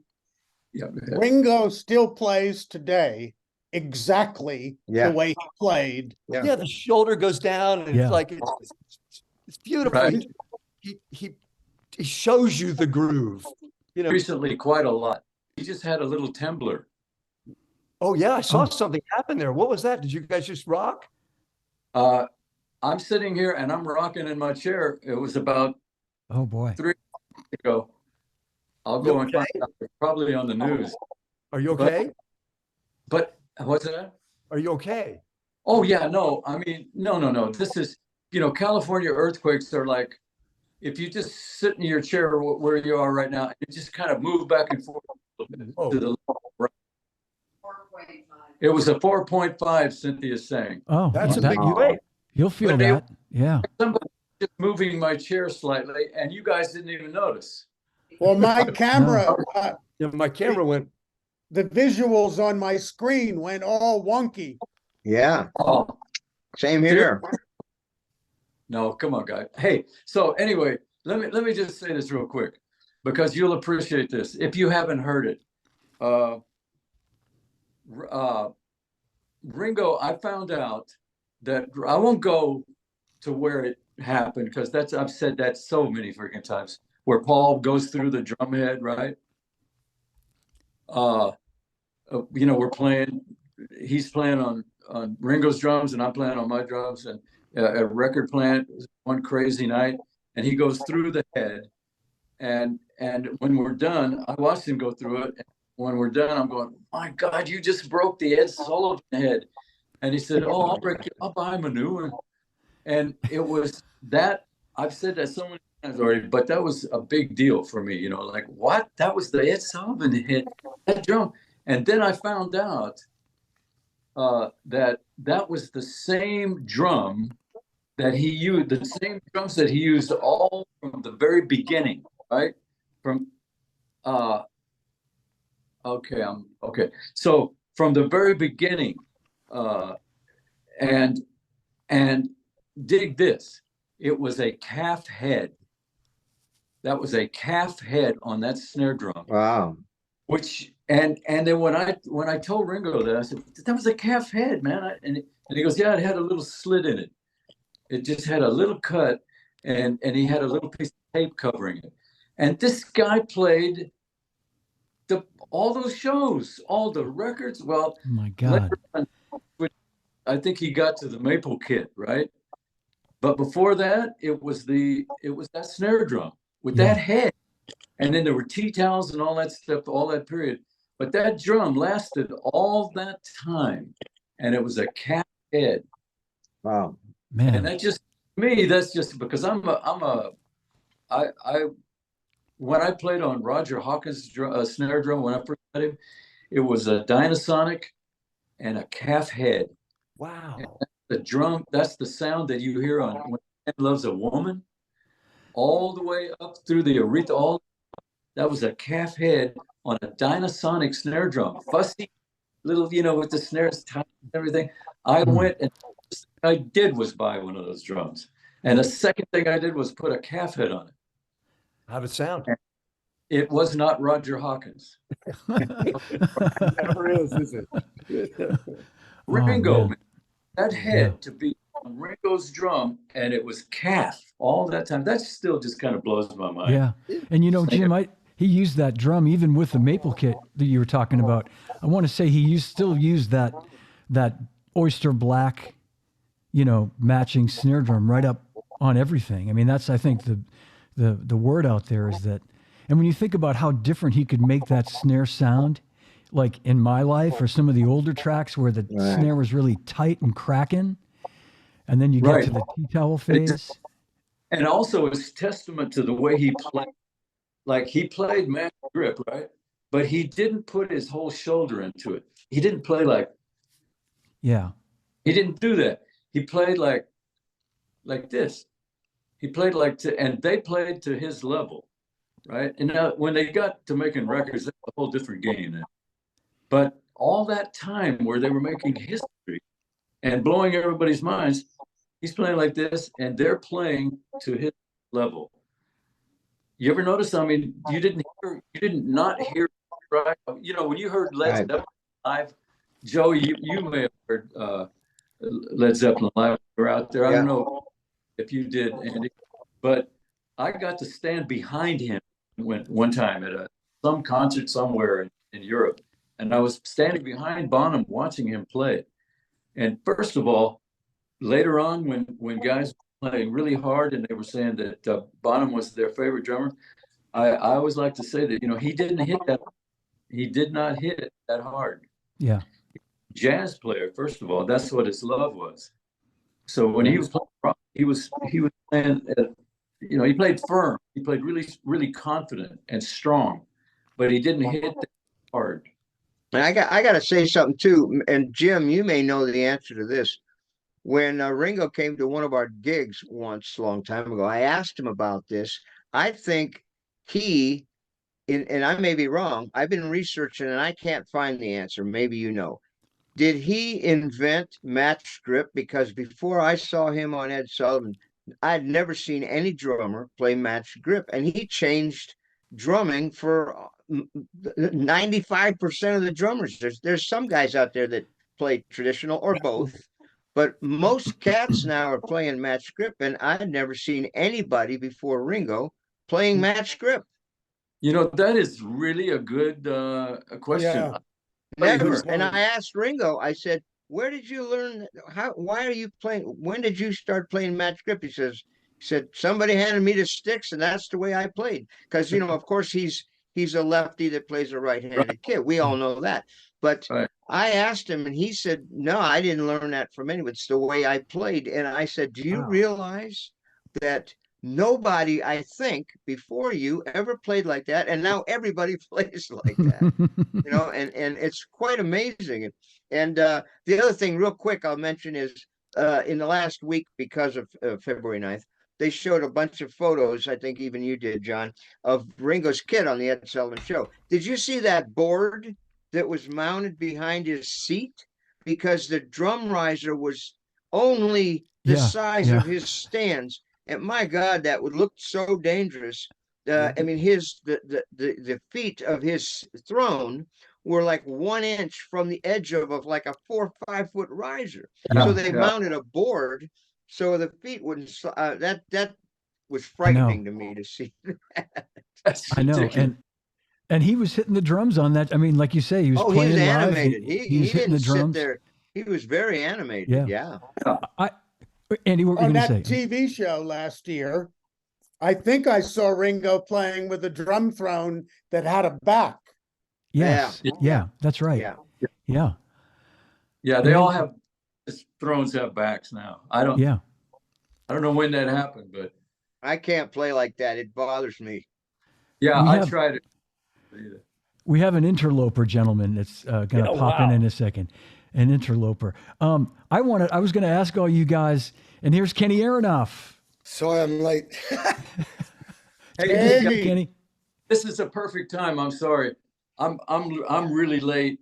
Ringo still plays today exactly the way he played. Yeah, the shoulder goes down, and it's like it's beautiful. Right. He shows you the groove. You know, Recently, quite a lot. He just had a little Tembler. Oh yeah, I saw something happen there. What was that? Did you guys just rock? I'm sitting here and I'm rocking in my chair. It was about 3 weeks ago. I'll go and find out. It's probably on the news. Are you okay? But what's that? Are you okay? Oh yeah, no. I mean, no. This is, you know, California earthquakes are like, if you just sit in your chair where you are right now, you just kind of move back and forth a little bit to the right. 4.5. It was a 4.5, Cynthia's saying. Oh, that's a big wave. You'll feel that. Yeah. Somebody just moving my chair slightly, and you guys didn't even notice. Well, my camera, my camera went. The visuals on my screen went all wonky. Yeah. Same here. No, come on, guys. Hey, so anyway, let me just say this real quick, because you'll appreciate this if you haven't heard it. Ringo, I found out that I won't go to where it happened, because I've said that so many freaking times, where Paul goes through the drum head, right? You know, he's playing on Ringo's drums and I'm playing on my drums, and a record plant one crazy night, and he goes through the head, and when we're done, I watched him go through it. And when we're done, I'm going, my God, you just broke the Ed Sullivan head. And he said, oh, I'll buy him a new one. And it was that, I've said that so many times already, but that was a big deal for me, you know, like, what? That was the Ed Sullivan hit, that drum. And then I found out that was the same drum that he used, the same drums that he used all from the very beginning, right? From, okay. So from the very beginning, and dig this, it was a calf head. That was a calf head on that snare drum. Wow. Which and then when I told Ringo that, I said, that was a calf head, man. And he goes, yeah, it had a little slit in it. It just had a little cut, and he had a little piece of tape covering it. And this guy played all those shows, all the records. Well, oh my God. I think he got to the Maple Kit, right? But before that, it was that snare drum with that head. And then there were tea towels and all that stuff, all that period. But that drum lasted all that time, and it was a calf head. Wow. Man. And that just, to me, that's just because I'm a I when I played on Roger Hawkins' snare drum when I first met him, it was a Dynasonic and a calf head. And Wow. the drum, that's the sound that you hear on When a Man Loves a Woman, all the way up through the Aretha. That was a calf head on a Dynasonic snare drum, fussy little, with the snares tight and everything. I went and the first thing I did was buy one of those drums. And the second thing I did was put a calf head on it. How'd it sound? It was not Roger Hawkins. Never is it? Ringo, man. that head to be on Ringo's drum, and it was calf all that time. That still just kind of blows my mind. Yeah. And Jim, he used that drum even with the maple kit that you were talking about. I want to say he still used that oyster black, matching snare drum right up on everything. I mean, that's, I think, the word out there is that. And when you think about how different he could make that snare sound, like in My Life or some of the older tracks where the snare was really tight and cracking, and then you get to the tea towel phase. And also it's testament to the way he played. Like he played match grip, right? But he didn't put his whole shoulder into it. He didn't play like. Yeah. He didn't do that. He played like this. He played and they played to his level, right? And now when they got to making records, that's a whole different game. But all that time where they were making history and blowing everybody's minds, he's playing like this, and they're playing to his level. You ever notice? I mean, you did not hear, right? When you heard Led Zeppelin live, Joe, you may have heard Led Zeppelin live. You were out there. I don't know if you did, Andy, but I got to stand behind him one time at some concert somewhere in Europe, and I was standing behind Bonham watching him play. And first of all, later on, when guys were playing really hard and they were saying that Bonham was their favorite drummer, I always like to say that he didn't hit that. He did not hit it that hard. Yeah. Jazz player, first of all, that's what his love was. So when he was playing rock, he was playing. He played firm. He played really, really confident and strong, but he didn't hit that hard. And I got to say something too. And Jim, you may know the answer to this. When Ringo came to one of our gigs once, a long time ago, I asked him about this. I think and I may be wrong, I've been researching and I can't find the answer. Maybe you know. Did he invent match grip? Because before I saw him on Ed Sullivan, I'd never seen any drummer play match grip. And he changed drumming for 95% of the drummers. There's some guys out there that play traditional or both, but most cats now are playing match grip, and I've never seen anybody before Ringo playing match grip. That is really a good question. Yeah. Never. And I asked Ringo, I said, where did you learn? Why are you playing? When did you start playing match grip? He said, somebody handed me the sticks, and that's the way I played. Because, of course, he's a lefty that plays a right-handed kid. We all know that. But I asked him, and he said, no, I didn't learn that from anyone. It's the way I played. And I said, do you realize that nobody, I think, before you ever played like that, and now everybody plays like that, and it's quite amazing. And the other thing, real quick, I'll mention is in the last week, because of February 9th, they showed a bunch of photos, I think even you did, John, of Ringo's kit on the Ed Sullivan Show. Did you see that board that was mounted behind his seat? Because the drum riser was only the size of his stands. And my God, that would look so dangerous. I mean, the feet of his throne were like 1 inch from the edge of like a 4 or 5 foot riser. So they mounted a board so the feet wouldn't. That was frightening to me to see. I know, and he was hitting the drums on that. I mean, like you say, he was playing he was live. animated. He was hitting didn't the drums. sit there. He was very animated. Yeah. Andy, what were you On going to that say? TV show last year, I think I saw Ringo playing with a drum throne that had a back. Yes. Yeah, that's right. Yeah. They all have thrones have backs now. I don't know when that happened, but I can't play like that. It bothers me. Yeah, We I have tried it. we have an interloper gentleman that's going to Oh, pop in wow. a second. An interloper. I was going to ask all you guys, and here's Kenny Aronoff. Sorry, I'm late. Hey, Good to hey, see you, guys, Kenny. this is a perfect time. I'm sorry. I'm really late,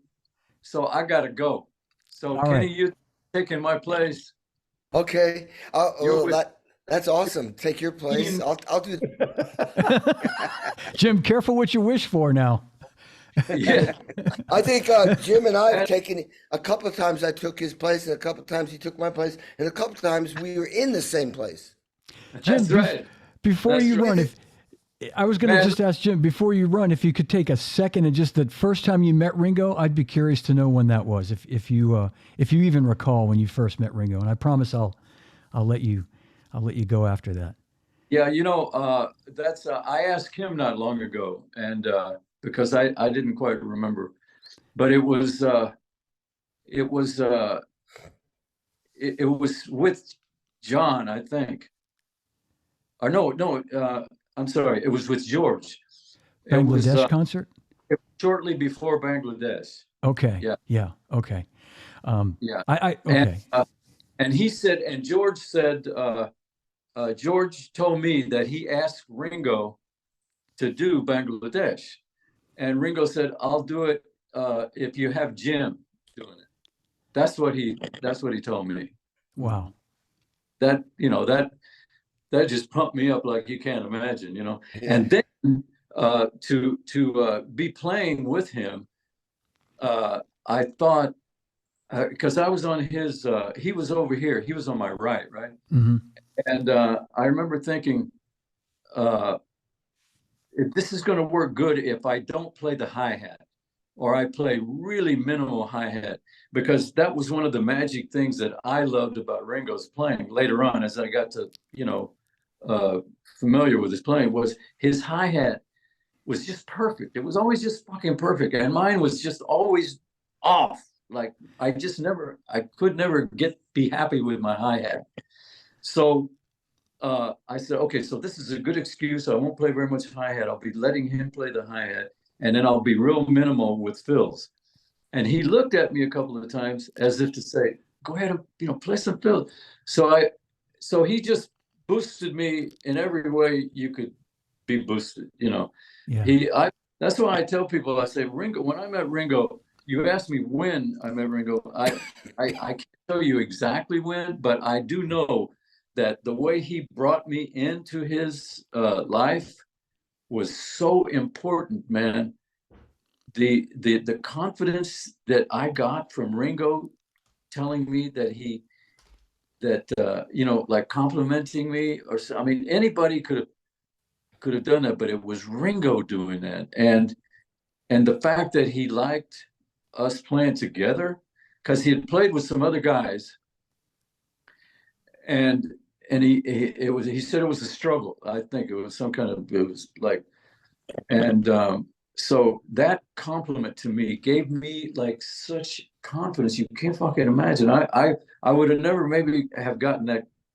so I gotta go. So All Kenny, right. you taking my place. Okay. You're with That's awesome. Take your place. Ian. I'll do. Jim, careful what you wish for now. Yeah. I think Jim and I have taken a couple of times. I took his place, and a couple of times he took my place, and a couple of times we were in the same place. Jim, That's right. before That's you right. run, if I was going to Man. just ask Jim, before you run, if you could take a second and just the first time you met Ringo, I'd be curious to know when that was, if you even recall when you first met Ringo. And I promise I'll let you go after that. Yeah, that's I asked him not long ago, and because I didn't quite remember, but it was with John, I think. Or no, I'm sorry, it was with George. It was Bangladesh concert. shortly before Bangladesh. Okay. Yeah. Yeah. Okay. Yeah. Okay. And he said, and George said, George told me that he asked Ringo to do Bangladesh, and Ringo said, "I'll do it if you have Jim doing it." That's what he told me. Wow. That that just pumped me up like you can't imagine, Yeah. And then to be playing with him, I thought, because I was on his, he was over here, he was on my right, Mm-hmm. and I remember thinking, this is going to work good if I don't play the hi-hat, or I play really minimal hi-hat, because that was one of the magic things that I loved about Ringo's playing later on as I got to, familiar with his playing, was his hi-hat was just perfect. It was always just fucking perfect. And mine was just always off. Like I could never be happy with my hi-hat. So I said, okay, so this is a good excuse. I won't play very much hi-hat. I'll be letting him play the hi-hat, and then I'll be real minimal with fills. And he looked at me a couple of times as if to say, go ahead and play some fills. So he just boosted me in every way you could be boosted. Yeah. That's why I tell people, I say, Ringo, when I met Ringo, you asked me when I met Ringo. I can't tell you exactly when, but I do know that the way he brought me into his life was so important, man. The confidence that I got from Ringo telling me like complimenting me, or I mean, anybody could have done that, but it was Ringo doing that, and the fact that he liked us playing together, because he had played with some other guys, and he said it was a struggle. I think it was so that compliment to me gave me like such confidence you can't fucking imagine. I would have never maybe have gotten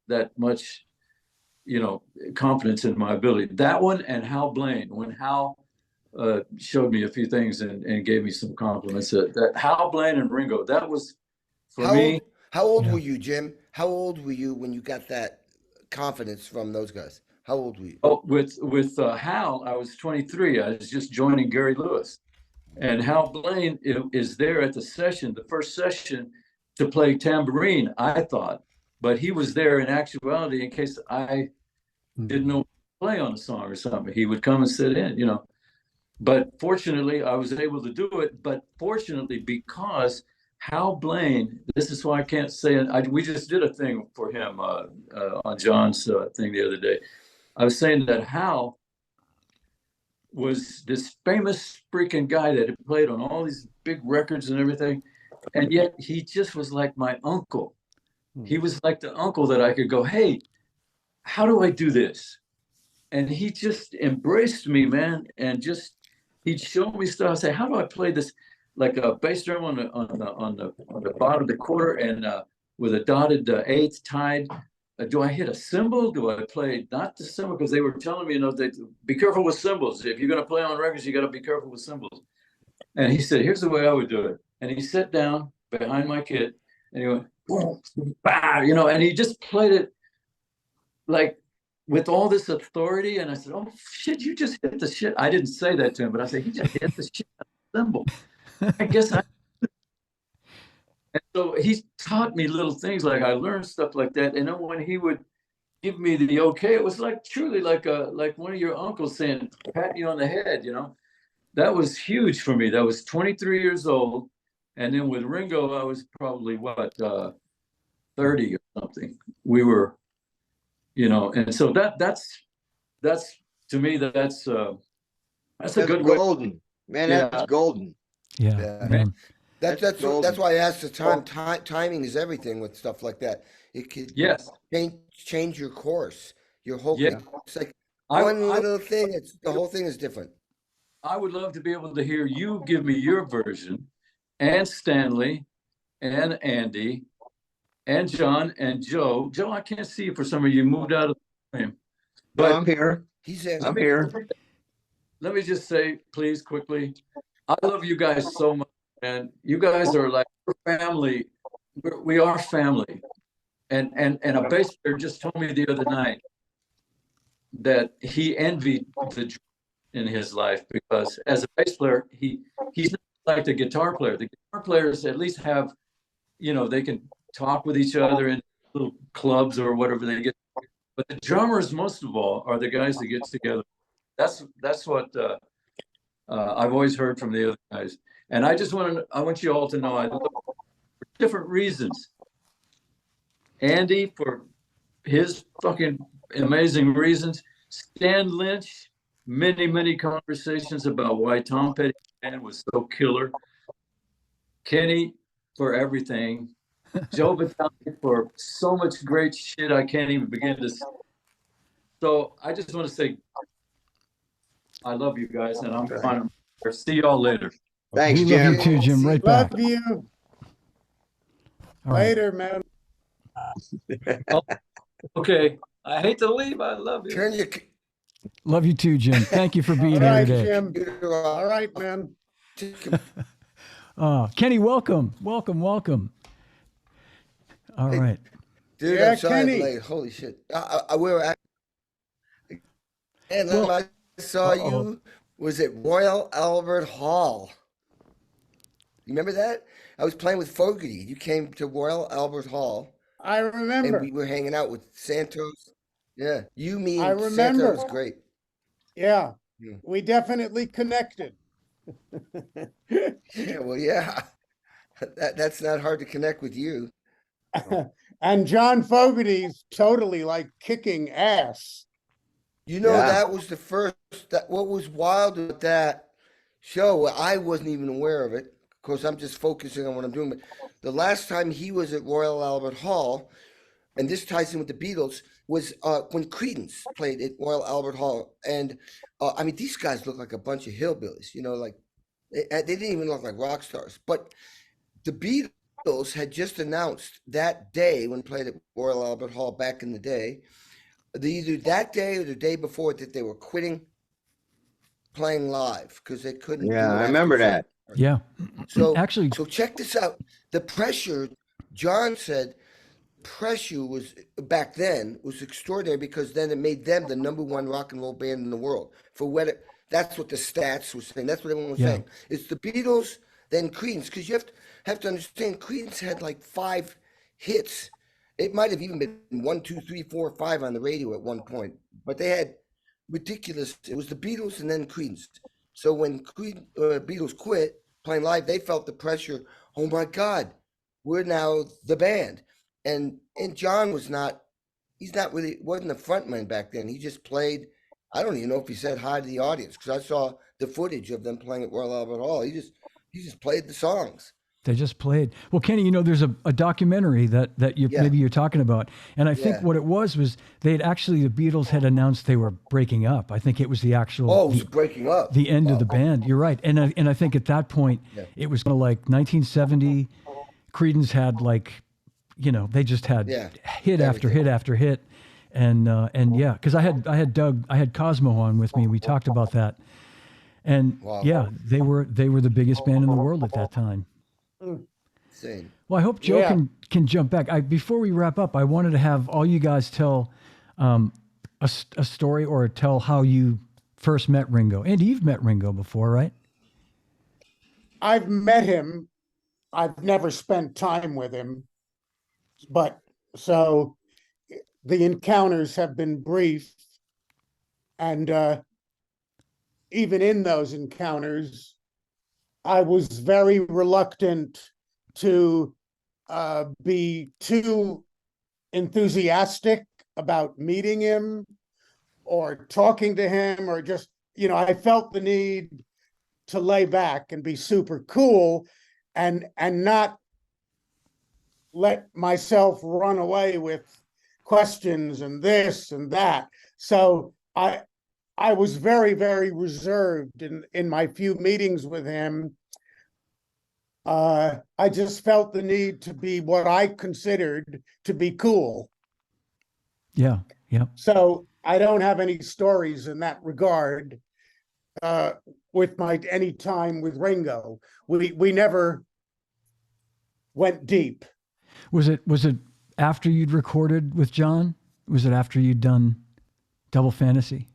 that much, confidence in my ability. That one, and Hal Blaine, when Hal showed me a few things and gave me some compliments. That Hal Blaine and Ringo, that was for me. How old Yeah. were you, Jim? How old were you when you got that confidence from those guys? How old were you? Oh, with Hal, I was 23. I was just joining Gary Lewis, and Hal Blaine is there at the first session, to play tambourine, I thought, but he was there in actuality in case I didn't know play on a song or something. He would come and sit in, But fortunately, I was able to do it. But fortunately, because Hal Blaine, this is why I can't say it. We just did a thing for him on John's thing the other day. I was saying that Hal was this famous freaking guy that had played on all these big records and everything. And yet he just was like my uncle. He was like the uncle that I could go, hey, how do I do this? And he just embraced me, man. And he'd show me stuff. I'd say, how do I play this? Like a bass drum on the bottom of the quarter, and with a dotted eighth tied do I hit a cymbal? Do I play not the cymbal? Because they were telling me, be careful with cymbals. If you're going to play on records, you got to be careful with cymbals. And he said, here's the way I would do it. And he sat down behind my kit and he went, boom, bah, and he just played it like with all this authority. And I said, oh shit, you just hit the shit. I didn't say that to him, but I said, he just hit the shit out of the cymbal. I guess and so he taught me little things, like I learned stuff like that. And then when he would give me the okay, it was like truly like one of your uncles saying, pat you on the head, That was huge for me. That was 23 years old. And then with Ringo, I was probably 30 or something. We were, and so that's to me, that's a good golden way. Man. That's golden. Yeah. Man. That's why I asked the time. Timing is everything with stuff like that. It could change your course, your whole thing. It's like one little thing. The whole thing is different. I would love to be able to hear you give me your version, and Stanley, and Andy, and John, and Joe. Joe, I can't see you for some reason. You moved out of the frame. But I'm here. He's there. I'm here. Let me just say, please, quickly, I love you guys so much, man. You guys are like family. We are family. And a bass player just told me the other night that he envied the in his life, because as a bass player, he's not like the guitar player. The guitar players at least have, they can talk with each other in little clubs or whatever they get. But the drummers, most of all, are the guys that get together. That's what I've always heard from the other guys. And I want you all to know, I love for different reasons. Andy, for his fucking amazing reasons. Stan Lynch, many conversations about why Tom Petty's band was so killer. Kenny, for everything. Joe Vitali, for so much great shit I can't even begin to say. So I just want to say I love you guys, and I'm fine. See y'all later. Thanks, We Jim. love you too, Jim. Right back. Love you. All right. Later, man. Okay. I hate to leave. I love you. Turn your. Love you too, Jim. Thank you for being All here right, today. Jim. All right, man. Kenny, welcome. Welcome. All right. Dude, Yeah, I'm sorry I'm Kenny. late. Holy shit. We were at, and then I saw you, was it Royal Albert Hall? You remember that? I was playing with Fogarty. You came to Royal Albert Hall, I and remember. we were hanging out with Santos. Yeah, you, me, I and remember. Santos. Great. Yeah, Yeah. we definitely connected. Yeah, well, yeah. That's not hard to connect with you. And John Fogerty's totally like kicking ass. You know, Yeah. that was the first, what was wild with that show, I wasn't even aware of it, of course, I'm just focusing on what I'm doing, but the last time he was at Royal Albert Hall, and this ties in with the Beatles, was when Creedence played at Royal Albert Hall. And I mean, these guys look like a bunch of hillbillies, like they didn't even look like rock stars. But the Beatles had just announced that day when played at Royal Albert Hall back in the day, either that day or the day before, that they were quitting playing live because they couldn't. do Yeah, it I after remember that. Yeah. So Actually, so check this out. The pressure, John said, pressure was back then was extraordinary because then it made them the #1 rock and roll band in the world. For what that's what the stats were saying. That's what everyone was saying. It's the Beatles, then Creedence, because you have to understand Creedence had like 5 hits. It might have even been 1, 2, 3, 4, 5 on the radio at one point, but they had ridiculous. It was the Beatles and then Creedence. So when Beatles quit playing live, they felt the pressure. Oh my God, we're now the band. And John was not. He's not really wasn't a frontman back then. He just played. I don't even know if he said hi to the audience because I saw the footage of them playing at Royal Albert Hall. He just played the songs. they just played. Well, Kenny, there's a documentary that maybe you're talking about. And I think what it was the Beatles had announced they were breaking up. I think it was the actual. Oh, it was breaking up. The end of the band. You're right. And I think at that point, it was kind of like 1970. Creedence had like they just had Yeah, hit after everything. hit after hit. And yeah, because I had Cosmo on with me. We talked about that. And Wow. yeah, they were the biggest band in the world at that time. Insane. Well, I hope Joe Yeah. can jump back. Before we wrap up, I wanted to have all you guys tell a story or tell how you first met Ringo. Andy, you've met Ringo before, right? I've met him. I've never spent time with him, but so the encounters have been brief. And even in those encounters, I was very reluctant to be too enthusiastic about meeting him or talking to him, or just, I felt the need to lay back and be super cool and not let myself run away with questions and this and that. So I was very, very reserved in my few meetings with him. I just felt the need to be what I considered to be cool. Yeah. Yeah. So I don't have any stories in that regard with any time with Ringo. We never went deep. Was it after you'd recorded with John? Was it after you'd done Double Fantasy?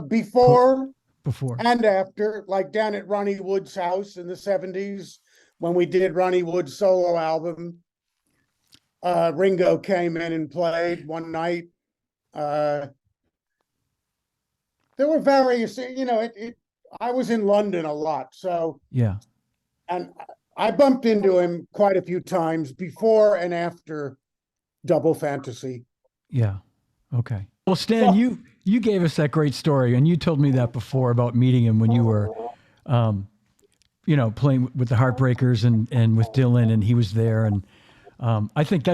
Before Before. and after, like down at Ronnie Wood's house in the 70s, when we did Ronnie Wood's solo album, Ringo came in and played one night. There were various, I was in London a lot, so, Yeah. and I bumped into him quite a few times before and after Double Fantasy. Yeah. Okay. Well, Stan, you gave us that great story, and you told me that before about meeting him when you were, playing with the Heartbreakers and with Dylan, and he was there. And I think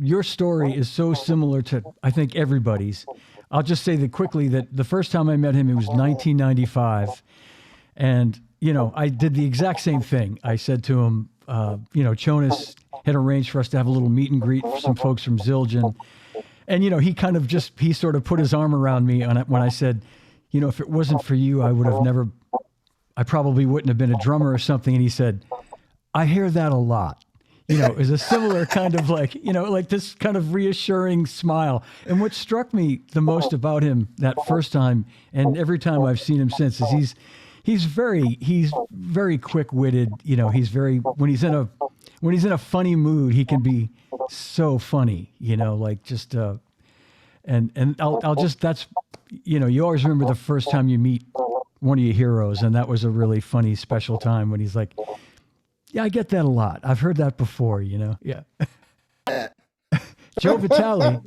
your story is so similar to, I think, everybody's. I'll just say that quickly, that the first time I met him, it was 1995. And, I did the exact same thing. I said to him, Jonas had arranged for us to have a little meet and greet for some folks from Zildjian. And, he sort of put his arm around me when I said, if it wasn't for you, I probably wouldn't have been a drummer or something. And he said, I hear that a lot. It was a similar kind of like this kind of reassuring smile. And what struck me the most about him that first time, and every time I've seen him since, is he's very quick-witted. He's very, when he's in a funny mood, he can be so funny, and that's, you always remember the first time you meet one of your heroes. And that was a really funny, special time when he's like, yeah, I get that a lot. I've heard that before, Yeah. Joe Vitali.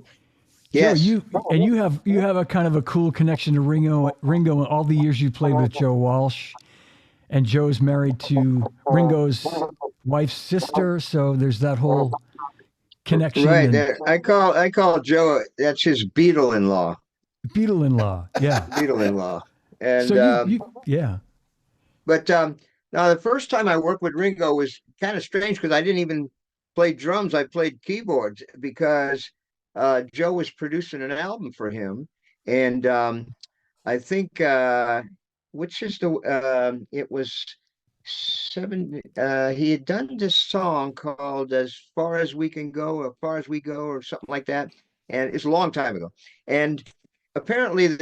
Yes. Joe, you have a kind of a cool connection to Ringo and all the years you played with Joe Walsh, and Joe's married to Ringo's wife's sister. So there's that whole connection. Right. I call Joe, that's his Beatle-in-law. Beatle-in-law. Yeah. Beatle-in-law. And So yeah. But now the first time I worked with Ringo was kind of strange because I didn't even play drums. I played keyboards because Joe was producing an album for him. And I think, which is it was he had done this song called As Far As We Can Go, or Far As We Go, or something like that. And it's a long time ago. And apparently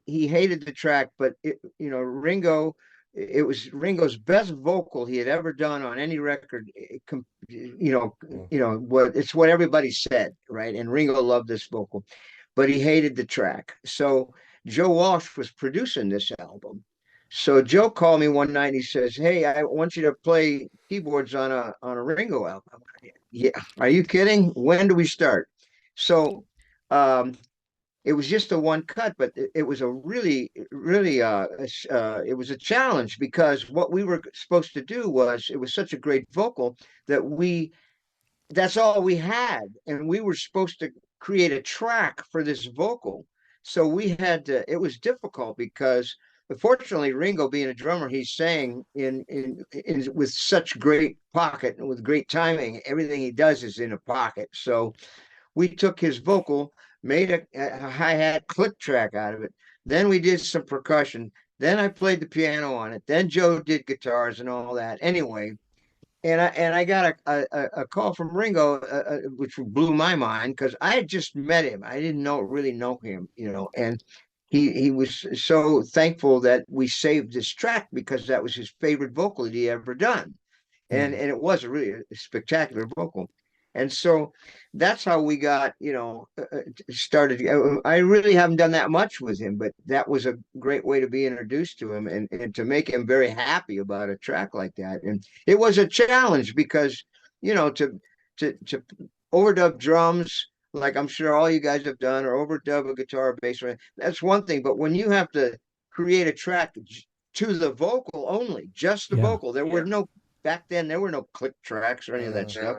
he hated the track, but Ringo, it was Ringo's best vocal he had ever done on any record. It's what everybody said, right? And Ringo loved this vocal, but he hated the track. So Joe Walsh was producing this album. So Joe called me one night and he says, "Hey, I want you to play keyboards on a Ringo album." Yeah, are you kidding? When do we start? So it was just a one cut, but it was a really, really, it was a challenge because what we were supposed to do was, it was such a great vocal that that's all we had. And we were supposed to create a track for this vocal. So we had to, it was difficult because fortunately, Ringo being a drummer, he sang in with such great pocket and with great timing. Everything he does is in a pocket. So we took his vocal, made a hi-hat click track out of it. Then we did some percussion. Then I played the piano on it. Then Joe did guitars and all that. Anyway, and I got a call from Ringo, which blew my mind because I had just met him. I didn't really know him, and he was so thankful that we saved this track because that was his favorite vocal that he ever done, and it was a really spectacular vocal. And so that's how we got, started. I really haven't done that much with him, but that was a great way to be introduced to him and to make him very happy about a track like that. And it was a challenge because, to overdub drums, like I'm sure all you guys have done, or overdub a guitar or bass, that's one thing. But when you have to create a track to the vocal only, just the vocal, there were no, back then, there were no click tracks or any of that stuff.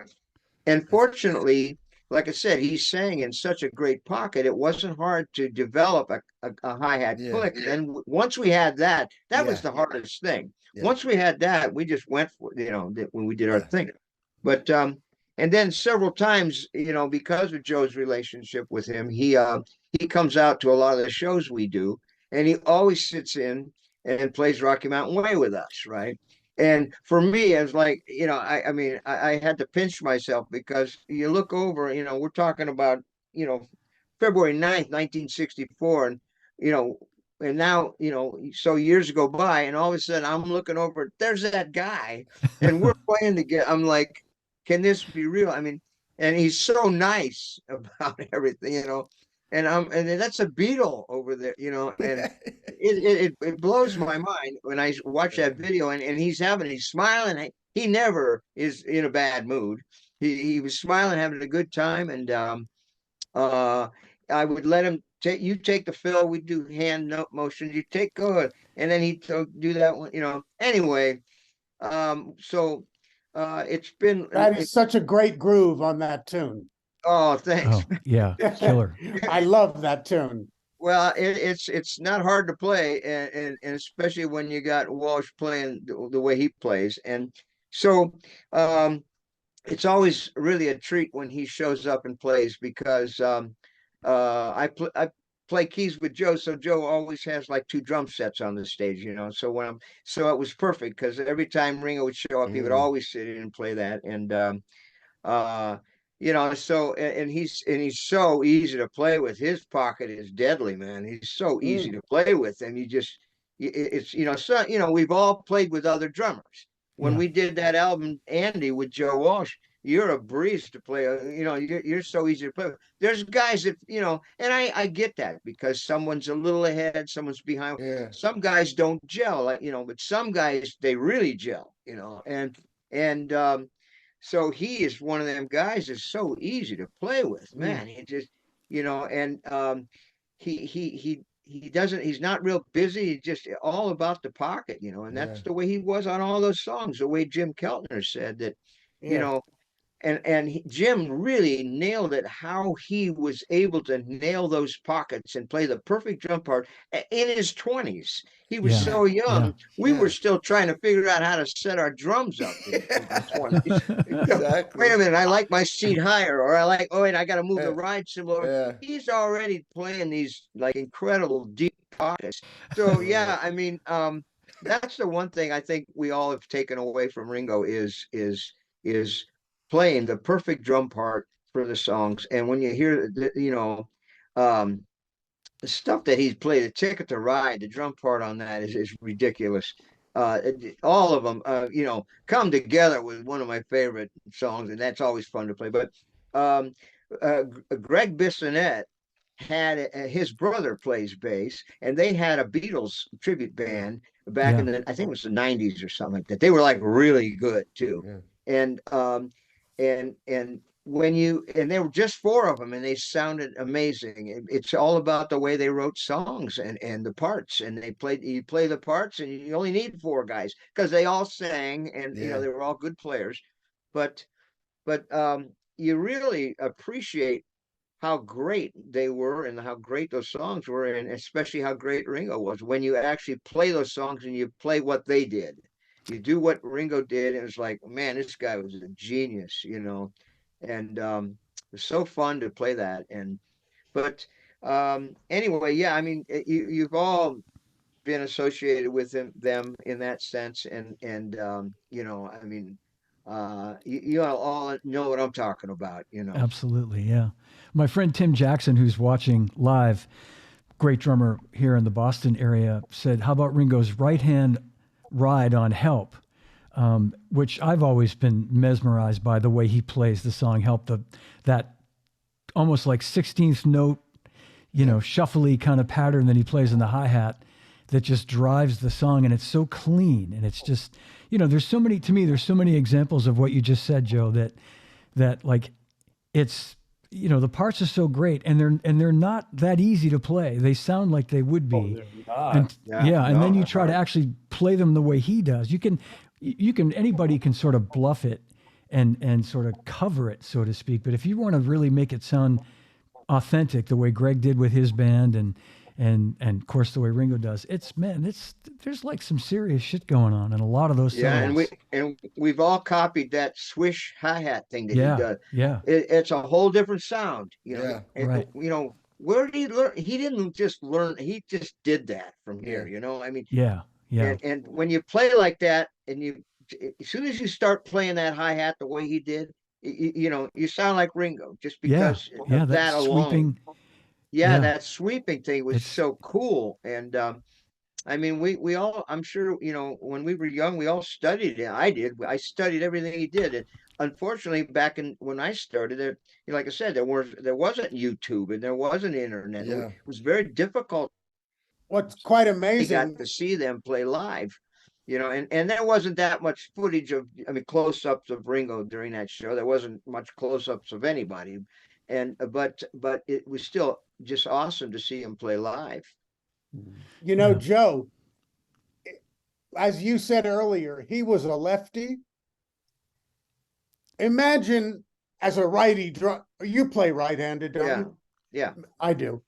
And fortunately, like I said, he sang in such a great pocket. It wasn't hard to develop a hi-hat click. And once we had that, that was the hardest thing. Once we had that, we just went for, when we did our thing. But and then several times, because of Joe's relationship with him, he comes out to a lot of the shows we do, and he always sits in and plays Rocky Mountain Way with us, right? And for me, I was like, I mean, I had to pinch myself because you look over, we're talking about, February 9th, 1964. And, and now, so years go by and all of a sudden I'm looking over, there's that guy and we're playing together. I'm like, can this be real? I mean, and he's so nice about everything, and that's a Beatle over there, and it blows my mind when I watch that video and he's smiling. He never is in a bad mood. He was smiling, having a good time. And I would let him take the fill. We do hand note motion. You go ahead. And then he'd do that one, anyway. So it's been, That is such a great groove on that tune. oh, thanks. Oh, yeah, killer. I love that tune. Well, it's not hard to play, and especially when you got Walsh playing the way he plays. And so it's always really a treat when he shows up and plays because I play keys with Joe, so Joe always has like 2 drum sets on the stage, So it was perfect because every time Ringo would show up, he would always sit in and play that. And so and he's so easy to play with. His pocket is deadly, man. He's so easy to play with, and we've all played with other drummers. When we did that album, Andy, with Joe Walsh, you're a breeze to play. You're so easy to play with. There's guys that, and I get that because someone's a little ahead, someone's behind. Yeah. Some guys don't gel, but some guys, they really gel, and so he is one of them guys that's so easy to play with, man. He just, and he's not real busy. He's just all about the pocket, and that's the way he was on all those songs, the way Jim Keltner said that, and Jim really nailed it, how he was able to nail those pockets and play the perfect drum part in his 20s. He was so young. We were still trying to figure out how to set our drums up in the 20s. Exactly. Wait a minute, I like my seat higher, or wait, I got to move the ride cymbal. He's already playing these like incredible deep pockets. So I mean, that's the one thing I think we all have taken away from Ringo is playing the perfect drum part for the songs. And when you hear the stuff that he's played, the Ticket to Ride, the drum part on that is ridiculous. All of them, come together with one of my favorite songs, and that's always fun to play. But Greg Bissonette had his brother plays bass, and they had a Beatles tribute band back in I think it was the 90s or something like that. They were like really good too. And and there were just 4 of them and they sounded amazing. It's all about the way they wrote songs and the parts, and you play the parts and you only need 4 guys because they all sang and they were all good players. But you really appreciate how great they were and how great those songs were, and especially how great Ringo was. When you actually play those songs and you play what they did, you do what Ringo did, and it's like, man, this guy was a genius, And it was so fun to play that. But anyway, yeah, I mean, you've all been associated with them in that sense, and I mean, you all know what I'm talking about. Absolutely, yeah. My friend Tim Jackson, who's watching live, great drummer here in the Boston area, said, "How about Ringo's right hand ride on Help?" Which I've always been mesmerized by the way he plays the song Help, that almost like 16th note, shuffly kind of pattern that he plays in the hi-hat that just drives the song, and it's so clean, and it's just, there's so many examples of what you just said, Joe, that like it's, the parts are so great, and they're not that easy to play. They sound like they would be. And then you try to actually play them the way he does. Anybody can sort of bluff it and sort of cover it, so to speak. But if you want to really make it sound authentic, the way Greg did with his band, and of course the way Ringo does, there's like some serious shit going on in a lot of those songs. Yeah, and we've all copied that swish hi-hat thing that he does. Yeah. It's a whole different sound, Yeah. And, where did he learn? He didn't just learn, he just did that from here, I mean, Yeah. And when you play like that, and as soon as you start playing that hi-hat the way he did, you sound like Ringo, just because of that alone. Sweeping, that sweeping thing was so cool. And I mean, we all, I'm sure, when we were young, we all studied it. I studied everything he did. And unfortunately, when I started it, like I said, there wasn't YouTube, and there wasn't internet. Yeah. It was very difficult. What's quite I amazing, got to see them play live, and there wasn't that much footage close-ups of Ringo during that show. There wasn't much close-ups of anybody, but it was still just awesome to see him play live. Joe, as you said earlier, he was a lefty. Imagine as a righty drum, you play right-handed, don't you? Yeah, I do.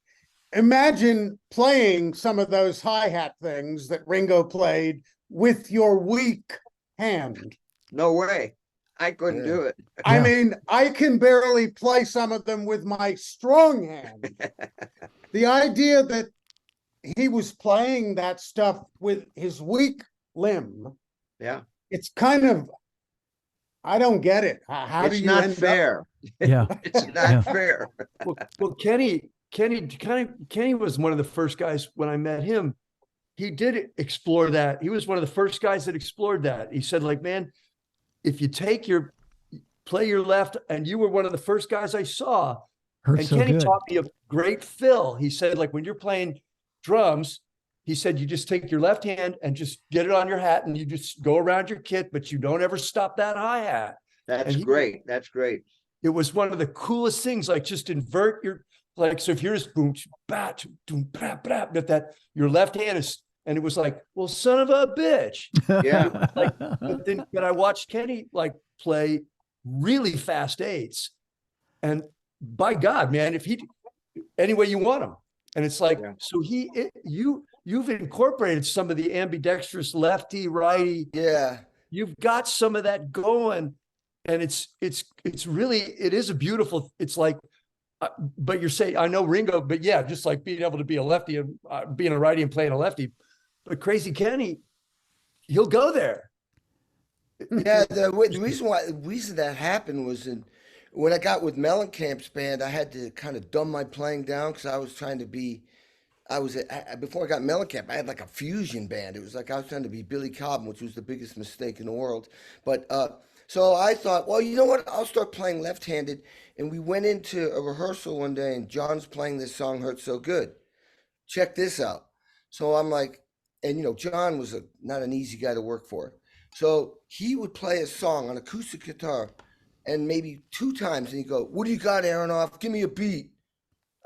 Imagine playing some of those hi-hat things that Ringo played with your weak hand. no way. I couldn't do it. I mean, I can barely play some of them with my strong hand. The idea that he was playing that stuff with his weak limb. Yeah. It's kind of, I don't get it. How do you not end fair. up? Yeah. It's not fair. Well, Kenny was one of the first guys when I met him. He did explore that. He was one of the first guys that explored that. He said, like, man, if you play your left, and you were one of the first guys I saw. Hurts and Kenny so good. taught me a great fill. He said, like, when you're playing drums, he said, you just take your left hand and just get it on your hat, and you just go around your kit, but you don't ever stop that hi-hat. That's great. That's great. It was one of the coolest things, like just invert your, like, so if you're just boom, bat, boom, blah, blah, but that your left hand is, and it was like, well, son of a bitch. Yeah. But I watched Kenny like play really fast eights, and by God, man, if any way you want him. And it's like, so you've incorporated some of the ambidextrous lefty, righty. Yeah. You've got some of that going, and it's really, it is a beautiful, it's like, but you're saying, I know Ringo, but yeah, just like being able to be a lefty and being a righty and playing a lefty, but Crazy Kenny, he'll go there. Yeah. The reason that happened was when I got with Mellencamp's band, I had to kind of dumb my playing down because I was trying to be, before I got Mellencamp, I had like a fusion band. It was like I was trying to be Billy Cobham, which was the biggest mistake in the world. But so I thought, well, you know what? I'll start playing left-handed. And we went into a rehearsal one day, and John's playing this song, Hurt So Good. Check this out. So I'm like, and John was not an easy guy to work for. So he would play a song on acoustic guitar, and maybe 2 times, and he'd go, "What do you got, Aronoff? Give me a beat."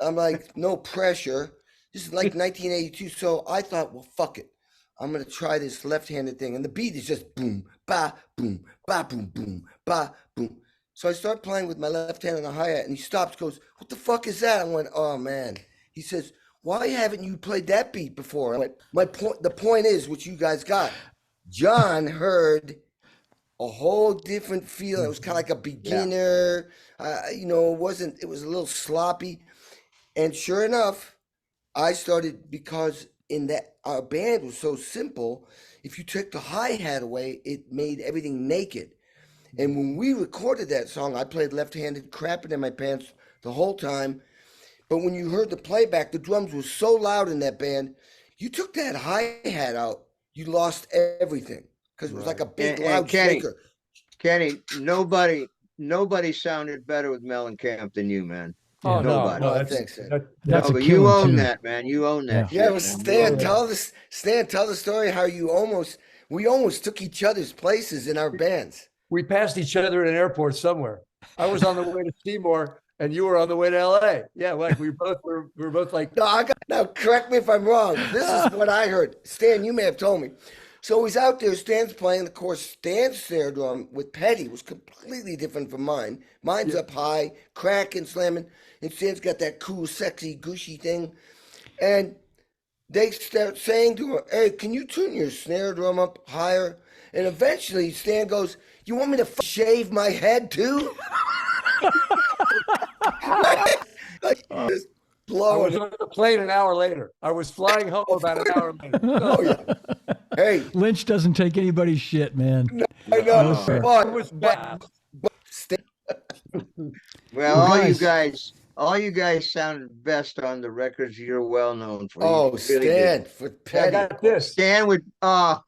I'm like, no pressure. This is like 1982. So I thought, well, fuck it. I'm going to try this left-handed thing. And the beat is just boom, ba, boom, boom, boom, ba, boom. So I start playing with my left hand on the hi-hat, and he stops, goes, "What the fuck is that?" I went, "Oh, man." He says, "Why haven't you played that beat before?" I went, the point is, what you guys got. John heard a whole different feel. It was kind of like a beginner. It was a little sloppy. And sure enough, I started, because in that our band was so simple, if you took the hi-hat away, it made everything naked. And when we recorded that song, I played left-handed, crapping in my pants the whole time. But when you heard the playback, the drums were so loud in that band, you took that hi-hat out, you lost everything. Because it was like a big loud shaker. Kenny, nobody sounded better with Mellencamp than you, man. Oh, nobody. No, thanks. That's a but you killer own tune. that, man. You own that. Yeah, shit, well, man. Stan, tell the story how we almost took each other's places in our bands. We passed each other in an airport somewhere. I was on the way to Seymour, and you were on the way to LA. Yeah, like we were both like. No, now correct me if I'm wrong. This is what I heard. Stan, you may have told me. So he's out there, Stan's playing. Of course, Stan's snare drum with Petty was completely different from mine. Mine's up high, cracking, slamming, and Stan's got that cool, sexy, gushy thing. And they start saying to her, "Hey, can you tune your snare drum up higher?" And eventually Stan goes, "You want me to shave my head too?" Just I blowing. was on the plane an hour later. I was flying home about an hour later. Oh, yeah. Hey, Lynch doesn't take anybody's shit, man. I know. No, sir. But It was bad. Stan, Well, Well, all you guys sounded best on the records you're well known for. oh, You really did. Stan for I Petty. got this. Stan would. Yeah.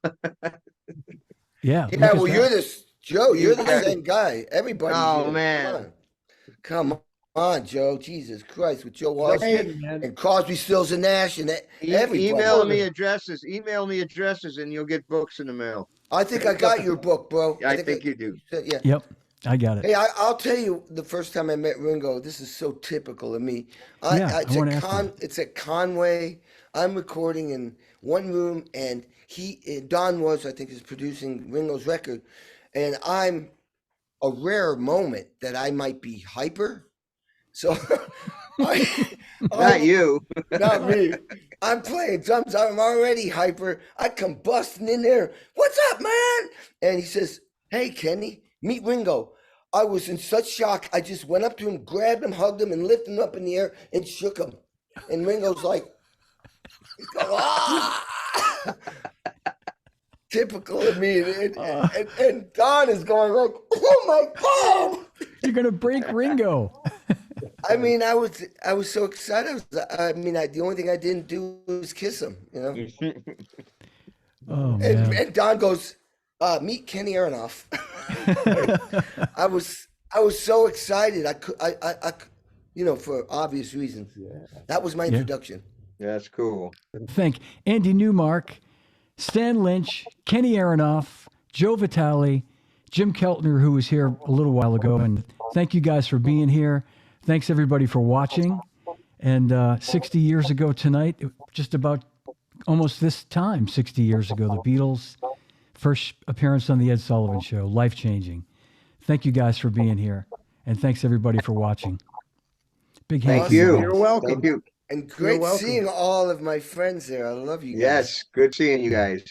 Yeah, look at well, that. you're this, Joe. You're the Yeah. same guy. Everybody. Oh, here. man. Come on, Joe. Jesus Christ, with Joe No Walsh kidding, man. and Crosby, Stills, and Nash, and everybody. Email me addresses, and you'll get books in the mail. I think I got your book, bro. I think you do. Yeah. Yep. I got it. Hey, I'll tell you the first time I met Ringo, this is so typical of me. I wanna ask you. It's at Conway. I'm recording in one room, and Don was, I think, is producing Ringo's record. And I'm a rare moment that I might be hyper. So Not you. not me. I'm playing drums. I'm already hyper. I come busting in there. "What's up, man?" And he says, "Hey, Kenny, meet Ringo." I was in such shock. I just went up to him, grabbed him, hugged him, and lifted him up in the air and shook him. And Ringo's like, he's going, "Ah!" Typical of me. And Don is going like, "Oh my God." You're gonna break Ringo. I mean, I was so excited. The only thing I didn't do was kiss him, you know. Oh man. And Don goes, "Meet Kenny Aronoff." I was so excited. I for obvious reasons. That was my introduction. That's cool. Thank Andy Newmark, Stan Lynch, Kenny Aronoff, Joe Vitali, Jim Keltner, who was here a little while ago. And thank you guys for being here. Thanks everybody for watching. And 60 years ago tonight, just about almost this time, 60 years ago, the Beatles' first appearance on the Ed Sullivan Show, life-changing. Thank you guys for being here. And thanks everybody for watching. Big hand. Thank you. You're welcome. Thank you. And great welcome. seeing all of my friends there. I love you guys. Yes, good seeing you guys.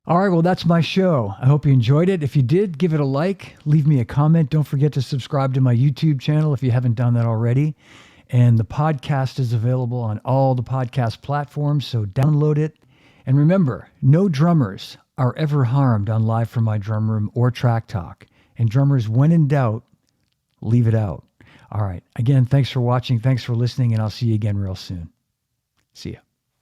All right, well, that's my show. I hope you enjoyed it. If you did, give it a like, leave me a comment. Don't forget to subscribe to my YouTube channel if you haven't done that already. And the podcast is available on all the podcast platforms, so download it. And remember, no drummers are ever harmed on Live from My Drum Room or Track Talk. And drummers, when in doubt, leave it out. All right. Again, thanks for watching. Thanks for listening, and I'll see you again real soon. See ya.